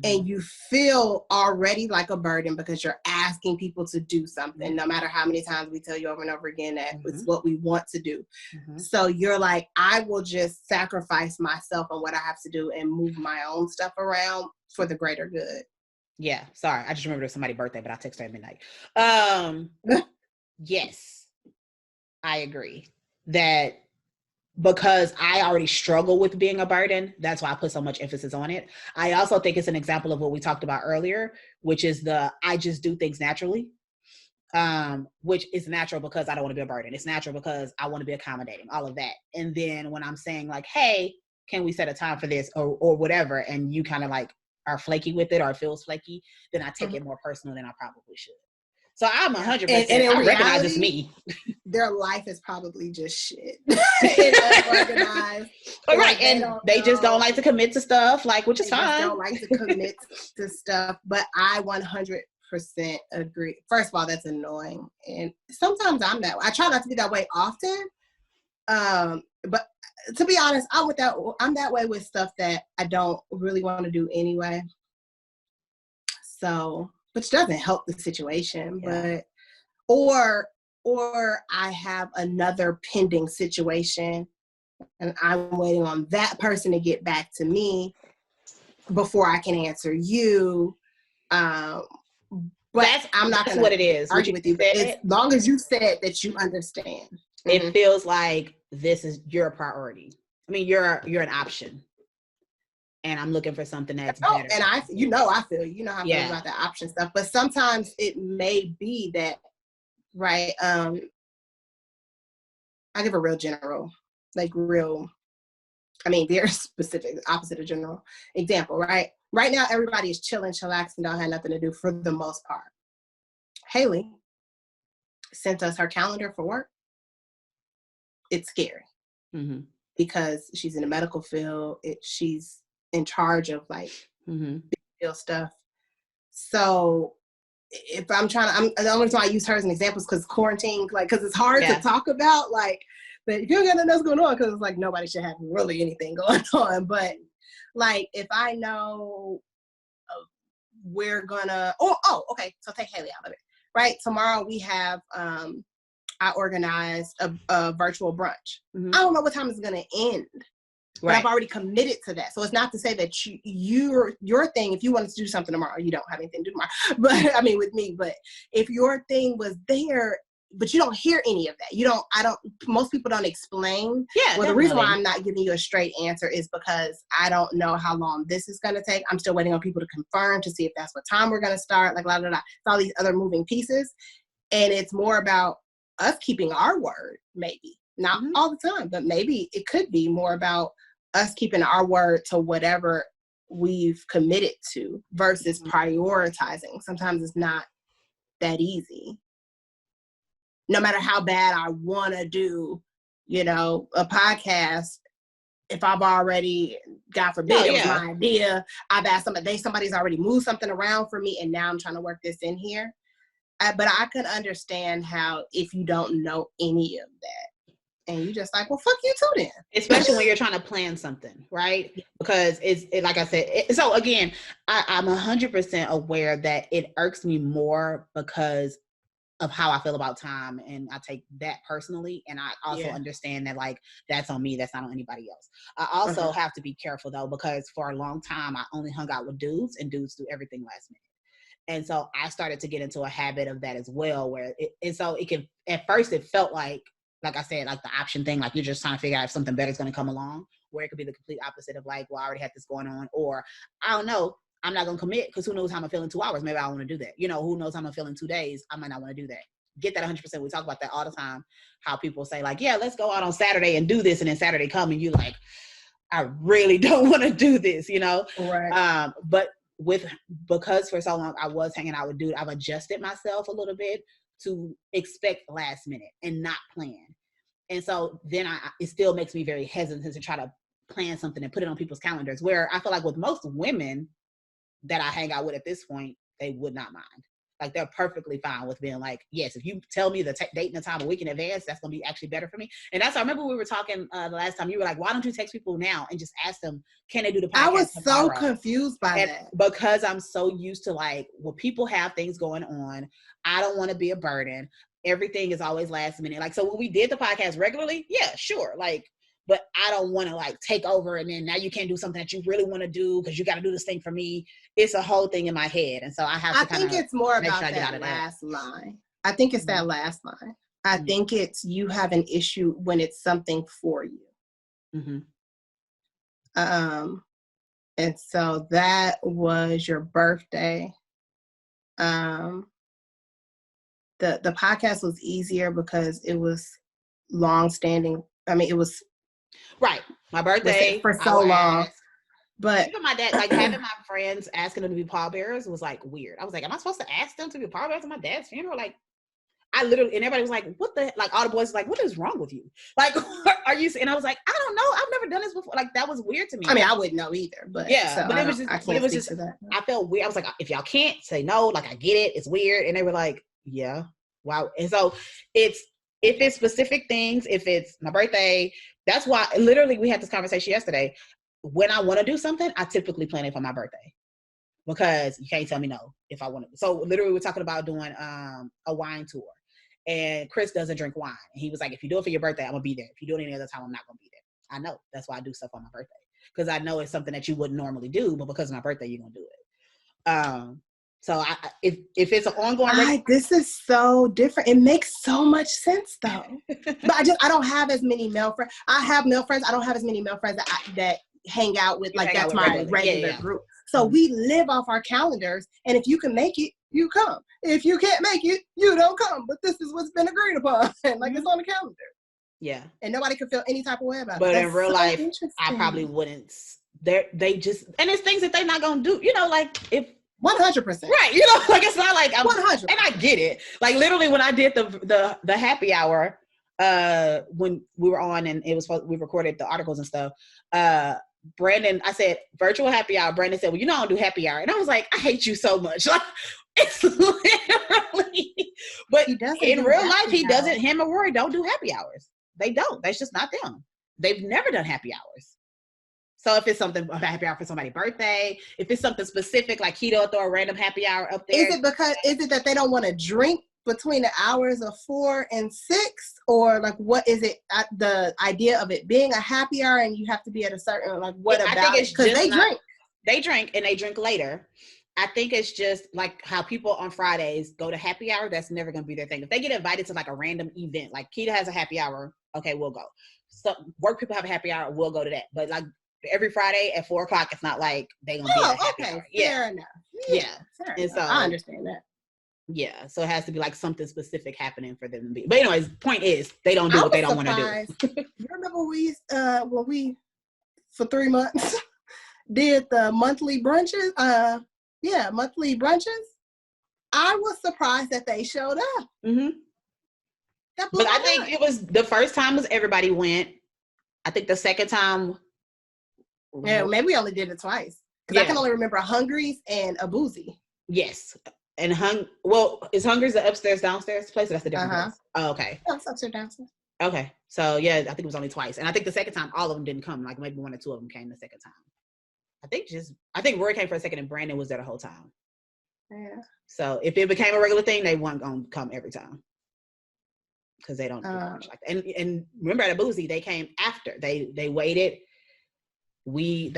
and you feel already like a burden because you're asking people to do something, no matter how many times we tell you over and over again that it's what we want to do. So you're like, I will just sacrifice myself and what I have to do and move my own stuff around for the greater good. Yeah, sorry. I just remembered it was somebody's birthday, but I texted her at midnight. Yes, I agree that because I already struggle with being a burden, that's why I put so much emphasis on it. I also think it's an example of what we talked about earlier, which is I just do things naturally, which is natural because I don't want to be a burden. It's natural because I want to be accommodating, all of that. And then when I'm saying like, hey, can we set a time for this or whatever, and you kind of like are flaky with it or it feels flaky, then I take it more personal than I probably should. So I'm 100%. And I recognize it's me. Their life is probably just shit. It's unorganized. Right, and they just don't like to commit to stuff, like, which is fine. They don't like to commit to stuff, but I 100% agree. First of all, that's annoying, and sometimes I'm that way. I try not to be that way often, but to be honest, I'm that way with stuff that I don't really want to do anyway. So, which doesn't help the situation, but or I have another pending situation and I'm waiting on that person to get back to me before I can answer you. But I'm not going to what it is. argue with you. But as long as you said that you understand. It feels like this is your priority. I mean, you're an option. And I'm looking for something that's better. And I feel how I feel about the option stuff. But sometimes it may be that, right? I give a real general, very specific, opposite of general example, right? Right now, everybody is chilling, chillaxing, don't have nothing to do for the most part. Haley sent us her calendar for work. It's scary because she's in the medical field. She's in charge of big deal stuff. So if I'm the only reason I use her as an example is because quarantine, like, because it's hard to talk about, like, but if you don't got nothing else going on, because it's like nobody should have really anything going on. But like, if I know we're gonna, okay, so take Haley out of it, right? Tomorrow we have, I organized a virtual brunch. Mm-hmm. I don't know what time it's gonna end. But I've already committed to that. So it's not to say that your thing, if you wanted to do something tomorrow, you don't have anything to do tomorrow. But I mean, with me, but if your thing was there, but you don't hear any of that, most people don't explain. Yeah. Well, the reason why I'm not giving you a straight answer is because I don't know how long this is going to take. I'm still waiting on people to confirm to see if that's what time we're going to start, like, blah, blah, blah. It's all these other moving pieces. And it's more about us keeping our word, maybe. Not all the time, but maybe it could be more about us keeping our word to whatever we've committed to versus prioritizing. Sometimes it's not that easy. No matter how bad I want to do, a podcast, if I've already, God forbid, it was my idea, I've asked somebody's already moved something around for me, and now I'm trying to work this in here. But I can understand how if you don't know any of that, and you just like, well, fuck you too then. Especially when you're trying to plan something, right? Because it's like I said, so again, I'm 100% aware that it irks me more because of how I feel about time. And I take that personally. And I also understand that, like, that's on me. That's not on anybody else. I also have to be careful though, because for a long time, I only hung out with dudes, and dudes do everything last minute. And so I started to get into a habit of that as well, where at first it felt like I said, like the option thing, like you're just trying to figure out if something better is going to come along, where it could be the complete opposite of like, well, I already had this going on, or I don't know, I'm not going to commit because who knows how I'm going to feel in 2 hours. Maybe I want to do that. Who knows how I'm going to feel in 2 days. I might not want to do that. Get that 100%. We talk about that all the time, how people say like, yeah, let's go out on Saturday and do this. And then Saturday come and you like, I really don't want to do this, Right. But because for so long I was hanging out with dude, I've adjusted myself a little bit to expect last minute and not plan. And so then it still makes me very hesitant to try to plan something and put it on people's calendars, where I feel like with most women that I hang out with at this point, they would not mind. Like they're perfectly fine with being like, yes, if you tell me the date and the time a week in advance, that's going to be actually better for me. And I remember we were talking the last time, you were like, why don't you text people now and just ask them, can they do the podcast I was tomorrow? so confused by that. Because I'm so used to like, well, people have things going on. I don't want to be a burden. Everything is always last minute. Like, so when we did the podcast regularly, yeah, sure. Like, but I don't want to like take over and then now you can't do something that you really want to do because you got to do this thing for me. It's a whole thing in my head. And so I have to I think it's more about that last line. I think it's that last line. I think it's you have an issue when it's something for you. Mm-hmm. And so that was your birthday. The podcast was easier because it was long-standing. I mean, it was right. My birthday for so long. But even my dad, like having my friends asking them to be pallbearers was like weird. I was like, am I supposed to ask them to be pallbearers at my dad's funeral? Like, I literally, and everybody was like, what the, like all the boys were like, what is wrong with you? Like, are you, and I was like, I don't know. I've never done this before. Like, that was weird to me. I mean, I wouldn't know either, but yeah, so but it was just, I felt weird. I was like, if y'all can't say no, like I get it. It's weird. And they were like, yeah, wow. And so if it's specific things, if it's my birthday, that's why literally we had this conversation yesterday. When I want to do something, I typically plan it for my birthday because you can't tell me no if I want to. So literally we're talking about doing a wine tour, and Chris doesn't drink wine. And he was like, if you do it for your birthday, I'm going to be there. If you do it any other time, I'm not going to be there. I know. That's why I do stuff on my birthday, because I know it's something that you wouldn't normally do, but because of my birthday, you're going to do it. So if it's an ongoing, this is so different. It makes so much sense though. But I don't have as many male friends. I have male friends. I don't have as many male friends that hang out with, like that's my regular group. So we live off our calendars, and if you can make it, you come. If you can't make it, you don't come. But this is what's been agreed upon. Like it's on the calendar. Yeah. And nobody can feel any type of way about it. But in real life, I probably wouldn't. They just, and it's things that they're not gonna do. Like if 100%. Right. Like it's not like I'm 100. And I get it. Like literally when I did the happy hour, when we were on and it was we recorded the articles and stuff, Brandon, I said, virtual happy hour. Brandon said, well, you know, I don't do happy hour. And I was like, I hate you so much. Like, it's literally, but in real life, he doesn't, him and Rory don't do happy hours. They don't. That's just not them. They've never done happy hours. So if it's something, a happy hour for somebody's birthday, if it's something specific, like Keto throw a random happy hour up there. Is it that they don't want to drink between the hours of 4 and 6, or like what is it? The idea of it being a happy hour and you have to be at a certain, like, what about? I think it's because they drink. They drink and they drink later. I think it's just like how people on Fridays go to happy hour. That's never going to be their thing. If they get invited to like a random event, like Keto has a happy hour, okay, we'll go. So work people have a happy hour, we'll go to that. But like every Friday at 4:00, it's not like they gonna be at a happy hour. Fair enough. Yeah. Fair enough. So I understand that. Yeah, so it has to be like something specific happening for them to be. But anyways, point is they don't do what they don't want to do. You remember when we for 3 months did the monthly brunches? Monthly brunches. I was surprised that they showed up. Mm-hmm. But I think it was the first time was everybody went. I think the second time. Yeah, maybe we only did it twice. Because I can only remember Hungry's and a Boozy. Yes. And is Hungry's the upstairs, downstairs place? Or that's the different place? Oh, okay. No, it's upstairs, downstairs. Okay. So, yeah, I think it was only twice. And I think the second time, all of them didn't come. Like, maybe 1 or 2 of them came the second time. I think Rory came for a second and Brandon was there the whole time. Yeah. So, if it became a regular thing, they weren't going to come every time. Because they don't do much like that. And remember at Boozy, they came after. They waited. They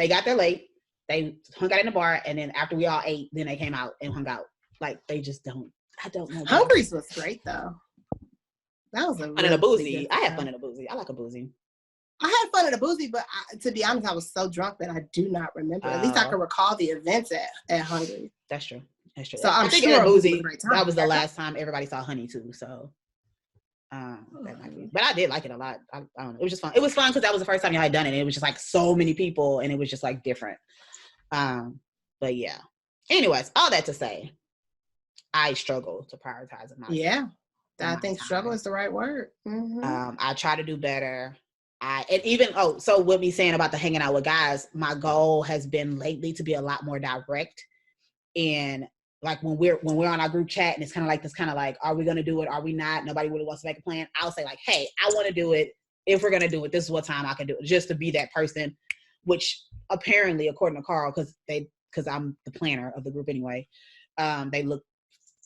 got there late. They hung out in the bar, and then after we all ate, then they came out and hung out. Like, they just don't. I don't know. Hungry's was great though. That was fun in a Boozy. I had fun in a Boozy. I like a Boozy. I had fun at a Boozy, but to be honest, I was so drunk that I do not remember. At least I can recall the events at Hungry. That's true. So I'm sure Boozy. That was the last time everybody saw Honey too. So. That might be. But I did like it a lot. I don't know. It was just fun. It was fun because that was the first time y'all had done it. And it was just like so many people, and it was just like different. But yeah. Anyways, all that to say, I struggle to prioritize my. Yeah, I think struggle is the right word. Mm-hmm. I try to do better. So with me saying about the hanging out with guys, my goal has been lately to be a lot more direct. And like when we're on our group chat and it's kind of like, are we going to do it? Are we not? Nobody really wants to make a plan. I'll say like, hey, I want to do it. If we're going to do it, this is what time I can do it, just to be that person, which apparently, according to Carl, because I'm the planner of the group anyway, they look,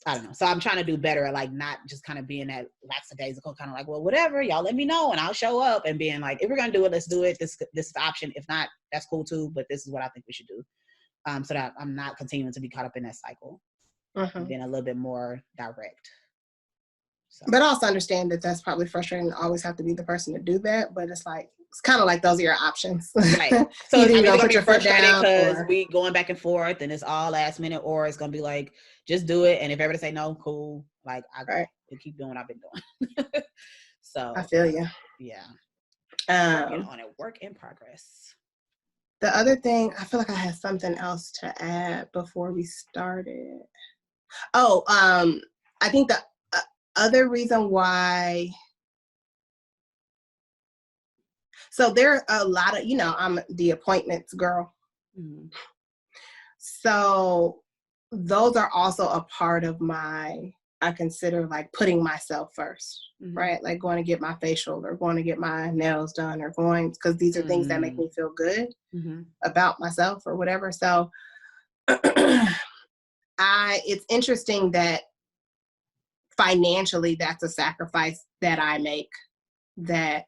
I don't know. So I'm trying to do better at like not just kind of being that lackadaisical kind of like, well, whatever, y'all let me know and I'll show up, and being like, if we're going to do it, let's do it. This is the option. If not, that's cool too, but this is what I think we should do. So that I'm not continuing to be caught up in that cycle. Being a little bit more direct. So. But also understand that that's probably frustrating to always have to be the person to do that. But it's kind of like those are your options. Right. So it's either going to be frustrating because we going back and forth and it's all last minute, or it's going to be like, just do it. And if everybody say no, cool. Like I keep doing what I've been doing. So I feel you. Yeah. On a work in progress. The other thing, I feel like I had something else to add before we started. Oh, I think the other reason why, so there are a lot of, I'm the appointments girl. Mm-hmm. So those are also a part of I consider like putting myself first, right? Like going to get my facial or going to get my nails done or because these are things that make me feel good about myself or whatever. So it's interesting that financially that's a sacrifice that I make that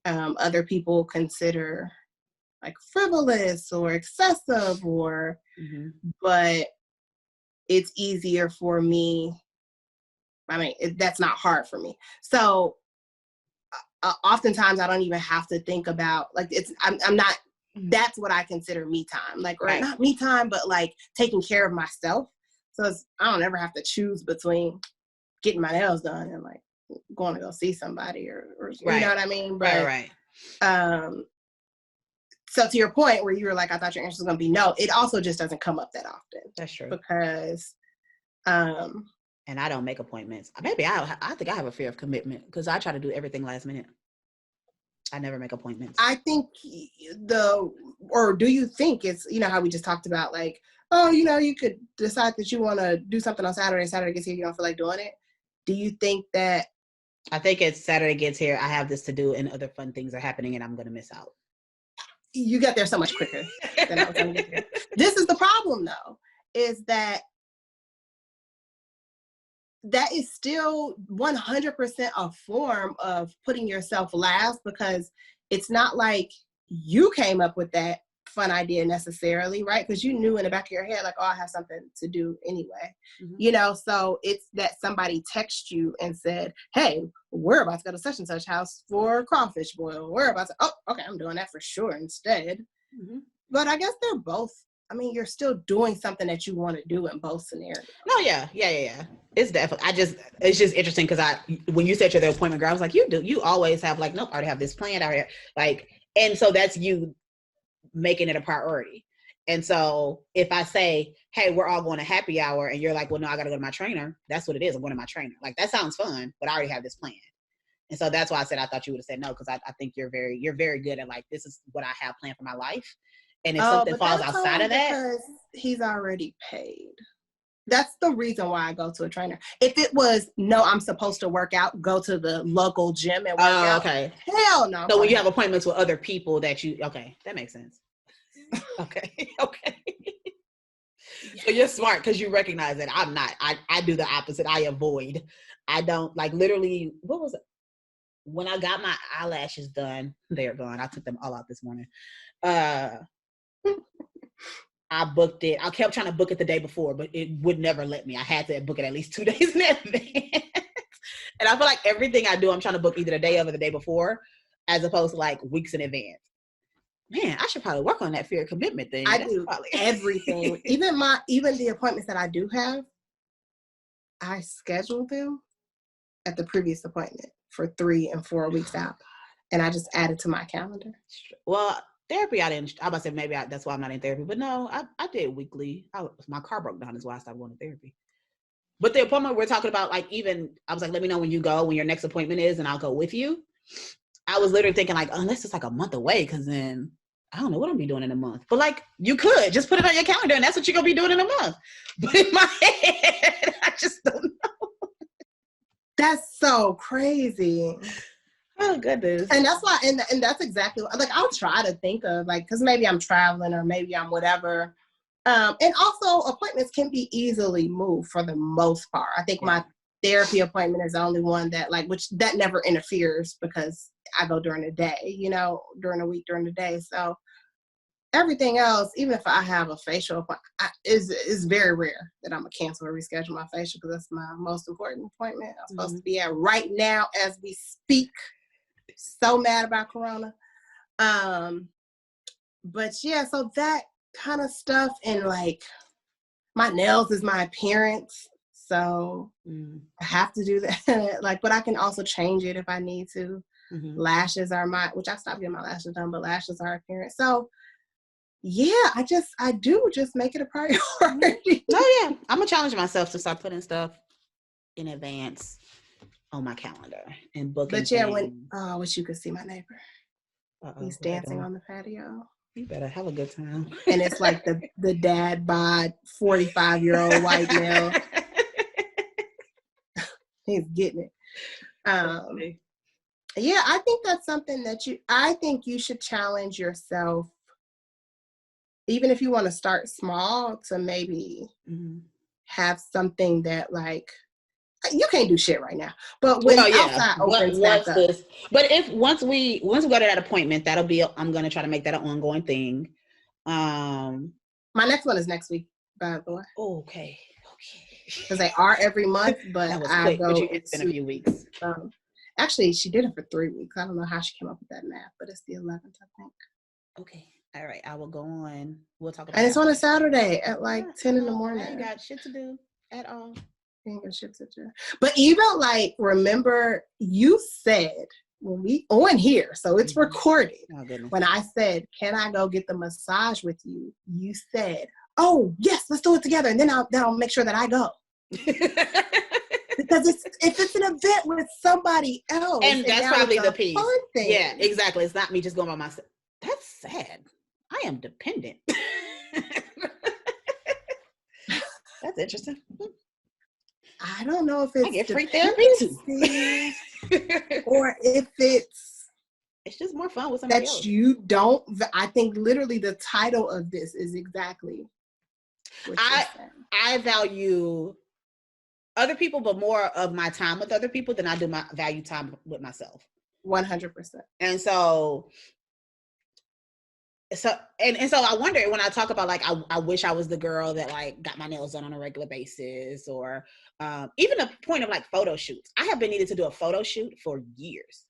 other people consider like frivolous or excessive but it's easier for me. I mean, that's not hard for me. So oftentimes I don't even have to think about like I'm not, that's what I consider me time, like, or not me time, but like taking care of myself. So I don't ever have to choose between getting my nails done and like going to go see somebody or you know what I mean? But, right. So to your point where you were like, I thought your answer was going to be no, it also just doesn't come up that often. That's true. Because, and I don't make appointments. Maybe I think I have a fear of commitment because I try to do everything last minute. I never make appointments. I think or do you think it's, you know, how we just talked about, like, oh, you know, you could decide that you want to do something on Saturday. Saturday gets here, you don't feel like doing it. Do you think that? I think it's Saturday gets here, I have this to do and other fun things are happening and I'm going to miss out. You got there so much quicker than I was going to get there. This is the problem, though, is that is still 100% a form of putting yourself last, because it's not like you came up with that fun idea necessarily, right? Because you knew in the back of your head, like, oh, I have something to do anyway, you know? So it's that somebody texted you and said, hey, we're about to go to such and such house for crawfish boil. We're about to, oh, okay, I'm doing that for sure instead. But I guess they're both, I mean, you're still doing something that you want to do in both scenarios. No, yeah. It's definitely, it's just interesting because when you said you're the appointment girl, I was like, you always have like, nope, I already have this planned out here. Like, and so that's you making it a priority. And so if I say, hey, we're all going to happy hour, and you're like, well, no, I got to go to my trainer. That's what it is. I'm going to my trainer. Like, that sounds fun, but I already have this planned. And so that's why I said, I thought you would have said no. Cause I think you're very good at like, this is what I have planned for my life. And if something falls outside of that, because he's already paid. That's the reason why I go to a trainer. If it was, no, I'm supposed to work out, go to the local gym and work out. Okay. Hell no. So when you have appointments with other people that okay, that makes sense. Okay. So you're smart because you recognize that I'm not. I do the opposite. I avoid. I don't, like, literally, what was it? When I got my eyelashes done, they're gone. I took them all out this morning. I booked it. I kept trying to book it the day before, but it would never let me. I had to book it at least 2 days in advance. And I feel like everything I do, I'm trying to book either the day of or the day before, as opposed to like weeks in advance. Man, I should probably work on that fear of commitment thing. I do everything. Even the appointments that I do have, I schedule them at the previous appointment for 3 and 4 weeks out. And I just add it to my calendar. Well, therapy, I was about to say maybe that's why I'm not in therapy. But no, I did weekly. My car broke down is why I stopped going to therapy. But the appointment we're talking about, like, even, I was like, let me know when your next appointment is, and I'll go with you. I was literally thinking, like, unless it's like a month away, because then I don't know what I'm going to be doing in a month. But, like, you could just put it on your calendar, and that's what you're going to be doing in a month. But in my head, I just don't know. That's so crazy. Oh, goodness. And that's why, and that's exactly, like, I'll try to think of, like, because maybe I'm traveling or maybe I'm whatever. And also, appointments can be easily moved for the most part. I think my therapy appointment is the only one that, like, which that never interferes because I go during the day, you know, during the week, during the day. So everything else, even if I have a facial appointment, is very rare that I'm going to cancel or reschedule my facial because that's my most important appointment I'm supposed to be at right now as we speak. So mad about Corona. But yeah, so that kind of stuff, and like my nails is my appearance. So I have to do that. Like, but I can also change it if I need to. Lashes are which I stopped getting my lashes done, but lashes are appearance. So yeah, I do just make it a priority. Oh yeah. I'm gonna challenge myself to start putting stuff in advance on my calendar and booking. But yeah, I wish you could see my neighbor. He's dancing on the patio. You better have a good time. And it's like the dad bod 45-year-old white male. He's getting it. Yeah, I think that's something that I think you should challenge yourself, even if you want to start small, to maybe have something that, like, you can't do shit right now, but when outside opens back up. But once we go to that appointment, I'm gonna try to make that an ongoing thing. My next one is next week, by the way. Okay. Because they are every month, but that was quick, but it's been a few weeks. Actually, she did it for 3 weeks. I don't know how she came up with that math, but it's the 11th, I think. Okay. All right. I will go on. We'll talk about it. And it's on a Saturday at like 10 in the morning. I ain't got shit to do at all. But even, like, remember you said when we on here, so it's recorded. Oh, goodness. When I said, can I go get the massage with you? You said, oh yes, let's do it together. And then I'll make sure that I go. Because Because if it's an event with somebody else, and that's probably the piece. Thing. Yeah, exactly. It's not me just going by myself. That's sad. I am dependent. That's interesting. I don't know if it's I get free therapy too, or if it's just more fun with somebody else. You don't. I think literally the title of this is exactly what I value other people, but more of my time with other people than I do my value time with myself. 100%. And so I wonder when I talk about like I wish I was the girl that like got my nails done on a regular basis, or even a point of like photo shoots. I have been needed to do a photo shoot for years.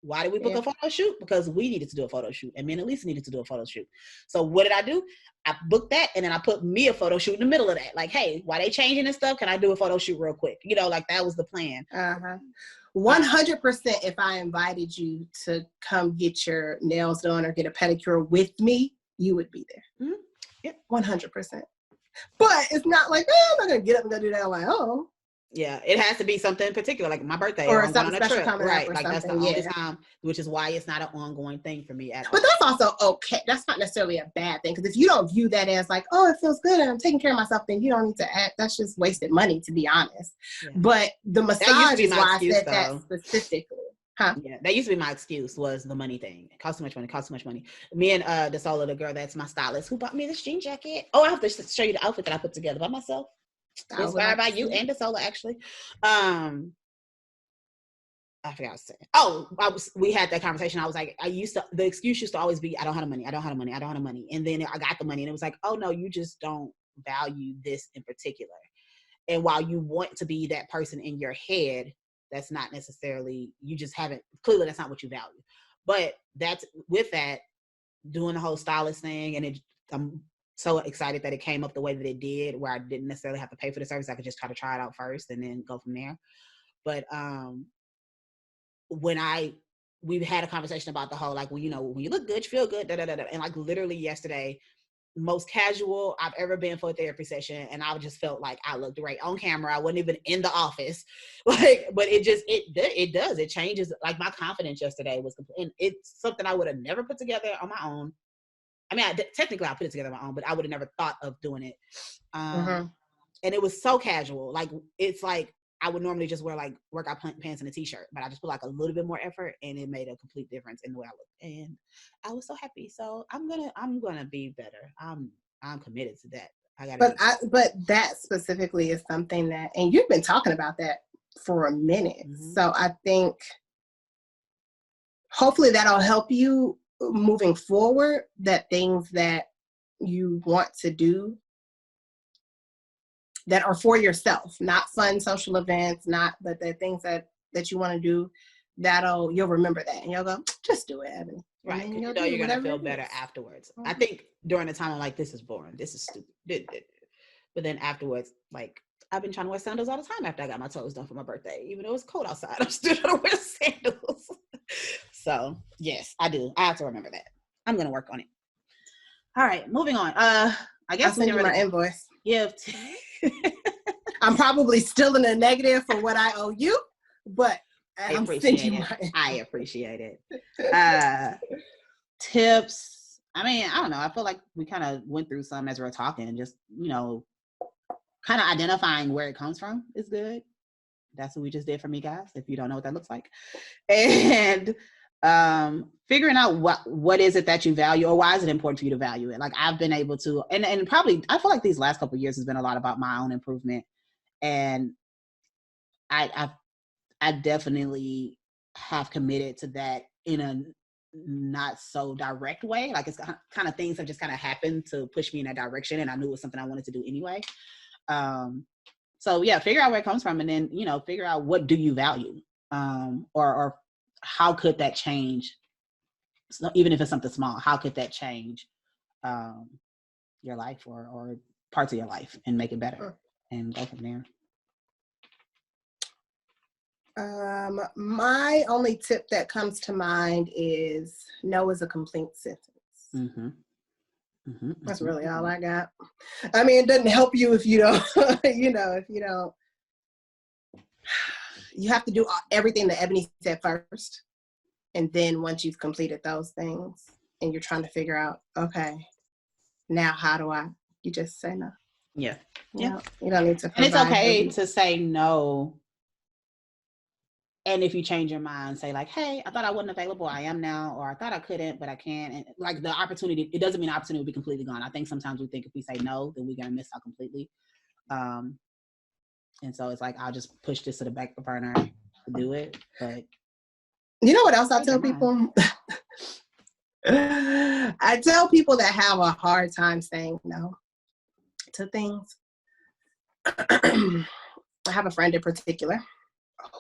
Why did we book a photo shoot? Because we needed to do a photo shoot, and me and Elise needed to do a photo shoot. So what did I do? I booked that, and then I put me a photo shoot in the middle of that. Like, hey, why they changing and stuff? Can I do a photo shoot real quick? You know, like that was the plan. 100%. If I invited you to come get your nails done or get a pedicure with me, you would be there. Mm-hmm. Yep. 100%. But it's not like, I'm not gonna get up and go do that on my own. Yeah, it has to be something particular, like my birthday or I'm something going on a special trip. coming right? up or like something. That's the only time, which is why it's not an ongoing thing for me at all. But that's also okay. That's not necessarily a bad thing, because if you don't view that as like, oh, it feels good and I'm taking care of myself, then you don't need to act. That's just wasted money, to be honest. Yeah. But the massage is why I said that specifically. Huh? Yeah, that used to be my excuse, was the money thing. It costs too much money. Me and Desola, the girl that's my stylist, who bought me this jean jacket. Oh, I have to show you the outfit that I put together by myself. Inspired by you and Desola, actually. I forgot what I was saying. We had that conversation. I was like, the excuse used to always be, I don't have the money. And then I got the money, and it was like, oh no, you just don't value this in particular. And while you want to be that person in your head, that's not necessarily, you just haven't, clearly that's not what you value. But that's, with that, doing the whole stylist thing, and I'm so excited that it came up the way that it did, where I didn't necessarily have to pay for the service. I could just try it out first and then go from there. But we've had a conversation about the whole, like, well, you know, when you look good, you feel good, and like literally yesterday, most casual I've ever been for a therapy session, and I just felt like I looked great on camera. I wasn't even in the office, like, but it changes. Like, my confidence yesterday was complete, and it's something I would have never put together on my own. I mean, technically I put it together on my own, but I would have never thought of doing it. And it was so casual. Like, it's like I would normally just wear like workout pants and a t-shirt, but I just put like a little bit more effort, and it made a complete difference in the way I looked. And I was so happy. So I'm gonna be better. I'm committed to that. But that specifically is something that, and you've been talking about that for a minute. Mm-hmm. So I think hopefully that'll help you moving forward, that things that you want to do that are for yourself, not fun social events, but the things that you want to do, you'll remember that, and you'll go, just do it, Eboni. Right. You're going to feel better afterwards. Mm-hmm. I think during the time I'm like, this is boring, this is stupid. But then afterwards, like, I've been trying to wear sandals all the time after I got my toes done for my birthday. Even though it's cold outside, I'm still trying to wear sandals. So yes, I do. I have to remember that. I'm going to work on it. All right, moving on. I guess I'll send you my invoice. Yeah. I'm probably still in the negative for what I owe you, but I appreciate it. Tips. I mean, I don't know. I feel like we kind of went through some as we were talking. Just, you know, kind of identifying where it comes from is good. That's what we just did for me, guys, if you don't know what that looks like. And figuring out what is it that you value, or why is it important for you to value it. Like, I've been able to, and probably, I feel like these last couple of years has been a lot about my own improvement. And I definitely have committed to that in a not so direct way. Like, it's kind of things have just kind of happened to push me in that direction, and I knew it was something I wanted to do anyway. So yeah, figure out where it comes from, and then, you know, figure out what do you value, or how could that change? So even if it's something small, how could that change your life or parts of your life and make it better, and go from there. My only tip that comes to mind is no is a complete sentence. Mm-hmm. Mm-hmm. That's really all I got. I mean, it doesn't help you if you don't, if you don't you have to do everything that Ebony said first. And then once you've completed those things and you're trying to figure out, okay, now how do you just say no. Yeah. Yeah. You don't need to. And it's okay to say no. And if you change your mind, say like, hey, I thought I wasn't available. I am now. Or I thought I couldn't, but I can. And like the opportunity, it doesn't mean the opportunity will be completely gone. I think sometimes we think if we say no, then we're going to miss out completely. And so it's like, I'll just push this to the back burner to do it. But you know what else I tell people? I tell people that have a hard time saying no to things. I have a friend in particular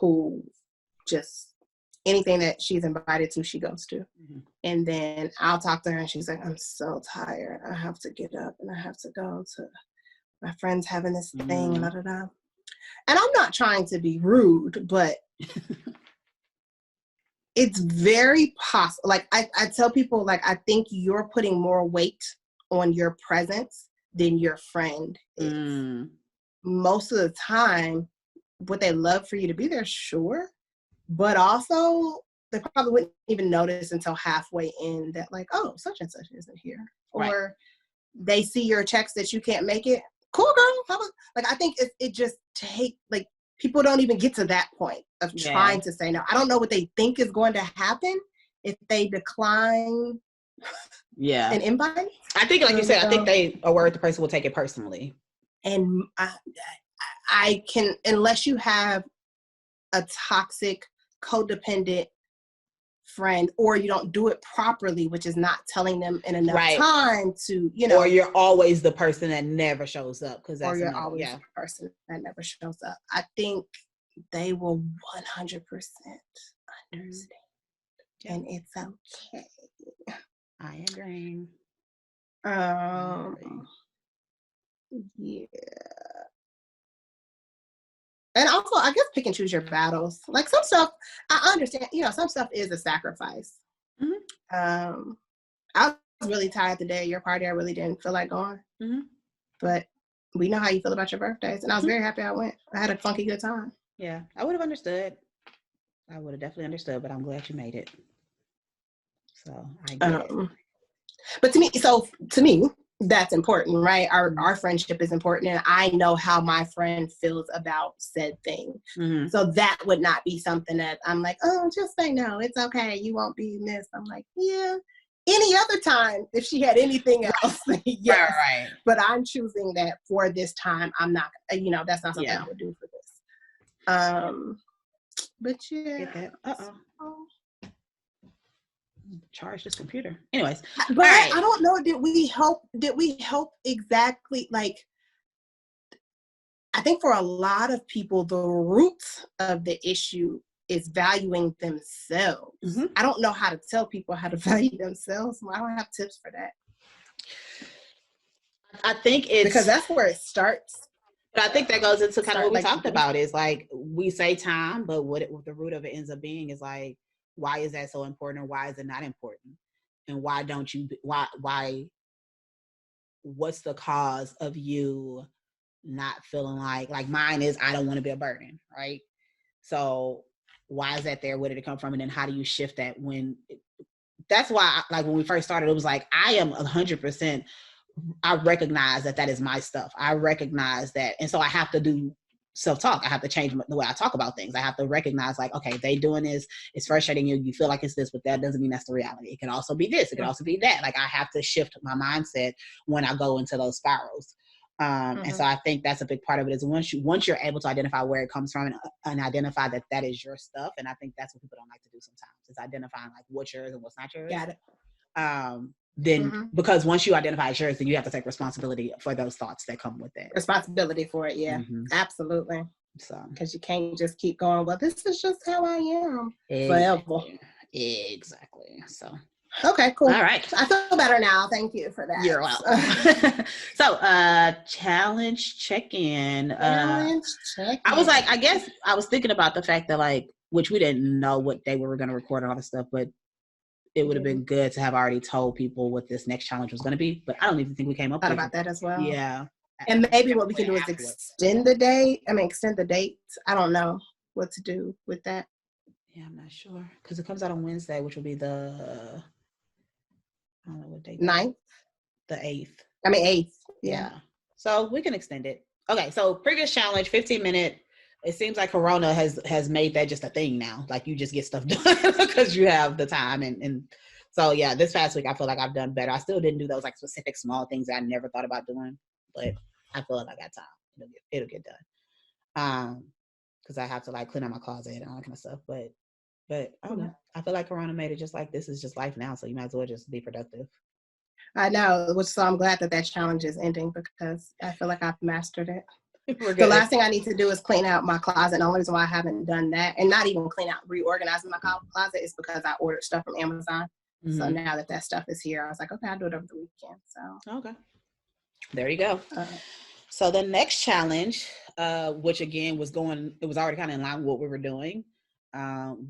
who just anything that she's invited to, she goes to. Mm-hmm. And then I'll talk to her and she's like, I'm so tired. I have to get up and I have to go to my friend's having this thing. And I'm not trying to be rude, but it's very possible. Like I tell people, like, I think you're putting more weight on your presence than your friend is. Most of the time, would they love for you to be there? Sure. But also, they probably wouldn't even notice until halfway in that, like, oh, such and such isn't here. Right. Or they see your text that you can't make it. Cool, girl. How about, like, I think it just like, people don't even get to that point of trying to say no. I don't know what they think is going to happen if they decline an invite. I think, like you said, I think they are worried the person will take it personally. And I can, unless you have a toxic, codependent friend, or you don't do it properly, which is not telling them in enough time to, or you're always the person that never shows up, because that's always the person that never shows up. I think they will 100% understand, and it's okay. I agree. Yeah. And also, I guess pick and choose your battles. Like some stuff, I understand, some stuff is a sacrifice. Mm-hmm. I was really tired the day of your party. I really didn't feel like going. Mm-hmm. But we know how you feel about your birthdays. And I was very happy I went. I had a funky good time. Yeah, I would have understood. I would have definitely understood, but I'm glad you made it. So I get it. But to me, that's important, right? Our friendship is important, and I know how my friend feels about said thing. Mm-hmm. So that would not be something that I'm like, oh, just say no. It's okay. You won't be missed. I'm like, yeah. Any other time, if she had anything else, yes. Right. But I'm choosing that for this time. I'm not, that's not something I would do for this. But yeah. Get that. Uh-oh. Charge this computer. Anyways, but I don't know. Did we help exactly? Like, I think for a lot of people, the root of the issue is valuing themselves. Mm-hmm. I don't know how to tell people how to value themselves. I don't have tips for that. I think it's because that's where it starts. But I think that goes into kind of what we talked about. Is like we say time, but what the root of it ends up being is like, why is that so important, or why is it not important? And why don't you, why, what's the cause of you not feeling like mine is, I don't want to be a burden, right? So why is that there? Where did it come from? And then how do you shift that that's why, like when we first started, it was like, I am 100%, I recognize that is my stuff. I recognize that. And so I have to do self-talk. I have to change the way I talk about things. I have to recognize like, okay, they doing this, it's frustrating you. You feel like it's this, but that doesn't mean that's the reality. It can also be this. It can also be that. Like I have to shift my mindset when I go into those spirals. And so I think that's a big part of it is once you're able to identify where it comes from and identify that is your stuff. And I think that's what people don't like to do sometimes, is identifying like what's yours and what's not yours. Got it. Then because once you identify it's yours, then you have to take responsibility for those thoughts that come with it. Responsibility for it, yeah. Absolutely. So because you can't just keep going, well, this is just how I am forever. Exactly. So okay, cool. All right. I feel better now. Thank you for that. You're welcome. So challenge check-in. I was like, I guess I was thinking about the fact that like, which we didn't know what day we were going to record and all this stuff, but it would have been good to have already told people what this next challenge was going to be, but I don't even think we came up with about that as well. Yeah. And maybe what we can do is extend the date. I don't know. what to do with that. Yeah, I'm not sure because it comes out on Wednesday, which will be the I don't know what date. 9th? The 8th. I mean 8th. Yeah. So we can extend it. Okay, so previous challenge, 15-minute. It seems like Corona has made that just a thing now. Like you just get stuff done because you have the time and so yeah, this past week I feel like I've done better. I still didn't do those like specific small things that I never thought about doing, but I feel like I got time. It'll get done. Because I have to like clean out my closet and all that kind of stuff. But I don't know. I feel like Corona made it just like this is just life now, so you might as well just be productive. I know, so I'm glad that challenge is ending because I feel like I've mastered it. The last thing I need to do is clean out my closet. And the only reason why I haven't done that, and not even reorganizing my closet, is because I ordered stuff from Amazon. Mm-hmm. So now that stuff is here, I was like, okay, I'll do it over the weekend. So okay, there you go. So the next challenge, which again it was already kind of in line with what we were doing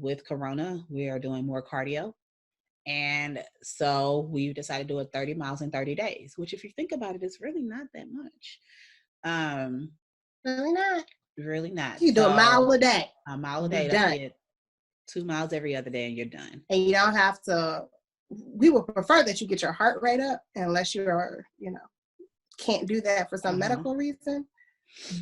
with Corona. We are doing more cardio. And so we decided to do it 30 miles in 30 days, which if you think about it, it's really not that much. Really not. You do a mile a day. A mile a day. That's it. 2 miles every other day and you're done. And you don't have to, we would prefer that you get your heart rate up unless you're, can't do that for some medical reason.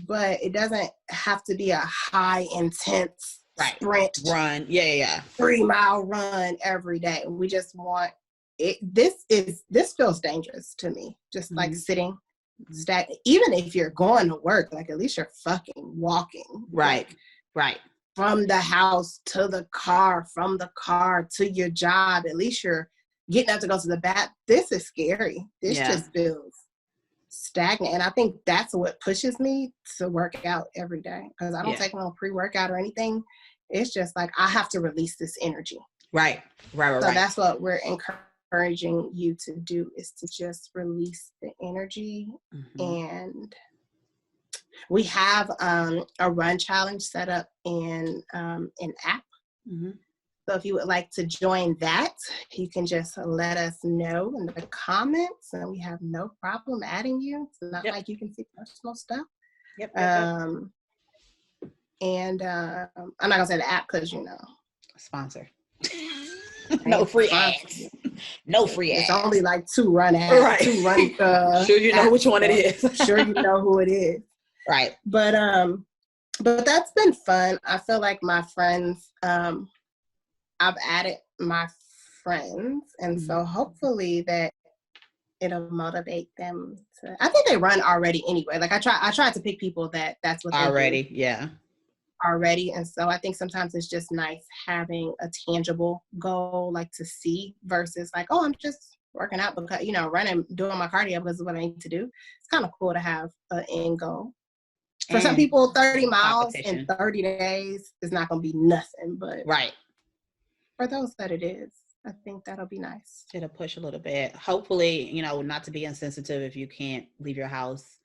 But it doesn't have to be a high intense sprint run. Yeah. 3-mile run every day. We just want it. This feels dangerous to me. Just like sitting even if you're going to work, like at least you're fucking walking. Right. From the house to the car, from the car to your job. At least you're getting up to go to the bath. This is scary. This just feels stagnant. And I think that's what pushes me to work out every day. Because I don't take no pre-workout or anything. It's just like I have to release this energy. Right. So that's what we're encouraging you to do, is to just release the energy. And we have a run challenge set up in an app. So if you would like to join that, you can just let us know in the comments, and we have no problem adding you. It's not like you can see personal stuff. And I'm not gonna say the app because sponsor. No free ads. No free ads. It's only like 2 run ads. Right. 2 run. Sure you know which one it is. Sure you know who it is. Right. But that's been fun. I feel like my friends, I've added my friends, and so hopefully that it'll motivate them to. I think they run already anyway. Like I tried to pick people that's what they already do. Already. And so I think sometimes it's just nice having a tangible goal, like to see, versus like, oh, I'm just working out because, running, doing my cardio because it's what I need to do. It's kind of cool to have an end goal. For some people, 30 miles in 30 days is not going to be nothing, but for those that it is, I think that'll be nice. It'll push a little bit. Hopefully, not to be insensitive if you can't leave your house.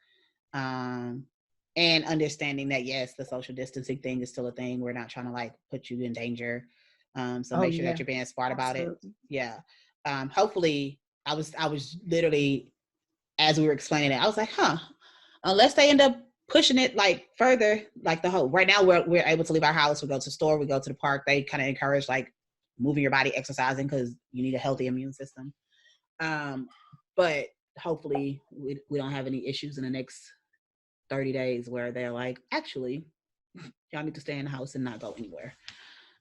And understanding that, yes, the social distancing thing is still a thing. We're not trying to like put you in danger. So make sure that you're being smart about it. Yeah. Hopefully I was literally, as we were explaining it, I was like, unless they end up pushing it like further, like the whole, right now we're able to leave our house. We go to the store, we go to the park. They kind of encourage like moving your body, exercising, because you need a healthy immune system. But hopefully we don't have any issues in the next 30 days where they're like, actually, y'all need to stay in the house and not go anywhere.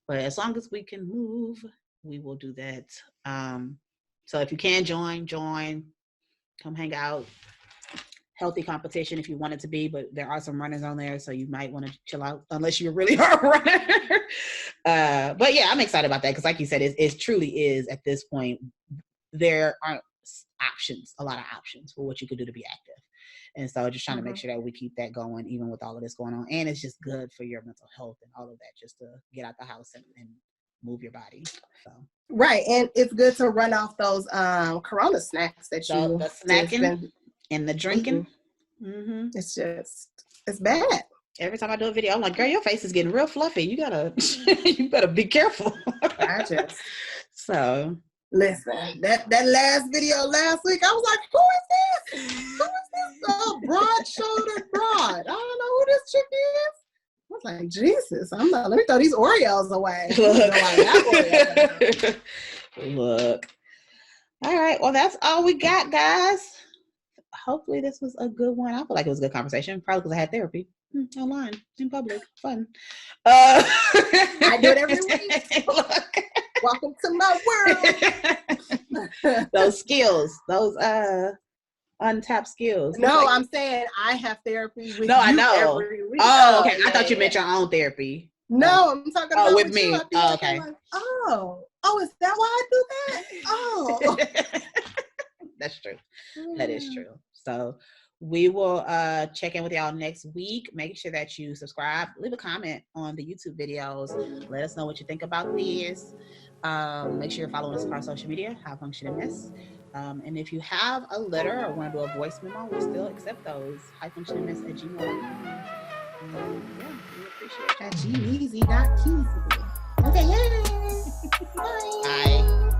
But as long as we can move, we will do that. So if you can join, come hang out. Healthy competition if you want it to be, but there are some runners on there, so you might want to chill out unless you're really hard runner. But yeah, I'm excited about that because like you said, it truly is at this point, there aren't a lot of options for what you could do to be active. And so just trying to make sure that we keep that going, even with all of this going on. And it's just good for your mental health and all of that, just to get out the house and move your body. So right. And it's good to run off those Corona snacks that you the snacking and the drinking. It's bad. Every time I do a video, I'm like, girl, your face is getting real fluffy. You better be careful. So listen, that last video last week, I was like, who is this broad-shouldered broad? I don't know who this chick is. was like, Jesus, let me throw these Oreos away. Look. All right. Well, that's all we got, guys. Hopefully this was a good one. I feel like it was a good conversation. Probably because I had therapy online in public. Fun. I do it every week. Look. Welcome to my world. Those skills. Those untapped skills. No, I'm saying I have therapy with I know. every week. Oh, okay. I thought you meant your own therapy. No, I'm talking about with me. Oh, okay. Like, is that why I do that? Oh. That's true. That is true. So we will check in with y'all next week. Make sure that you subscribe. Leave a comment on the YouTube videos. Let us know what you think about these. Make sure you're following us on our social media, High Function MS. And if you have a letter or want to do a voice memo, we still accept those. highfunctionms@gmail.com. Yeah, we appreciate that. Gmeasy.keasy. Okay, yay. Bye. Bye.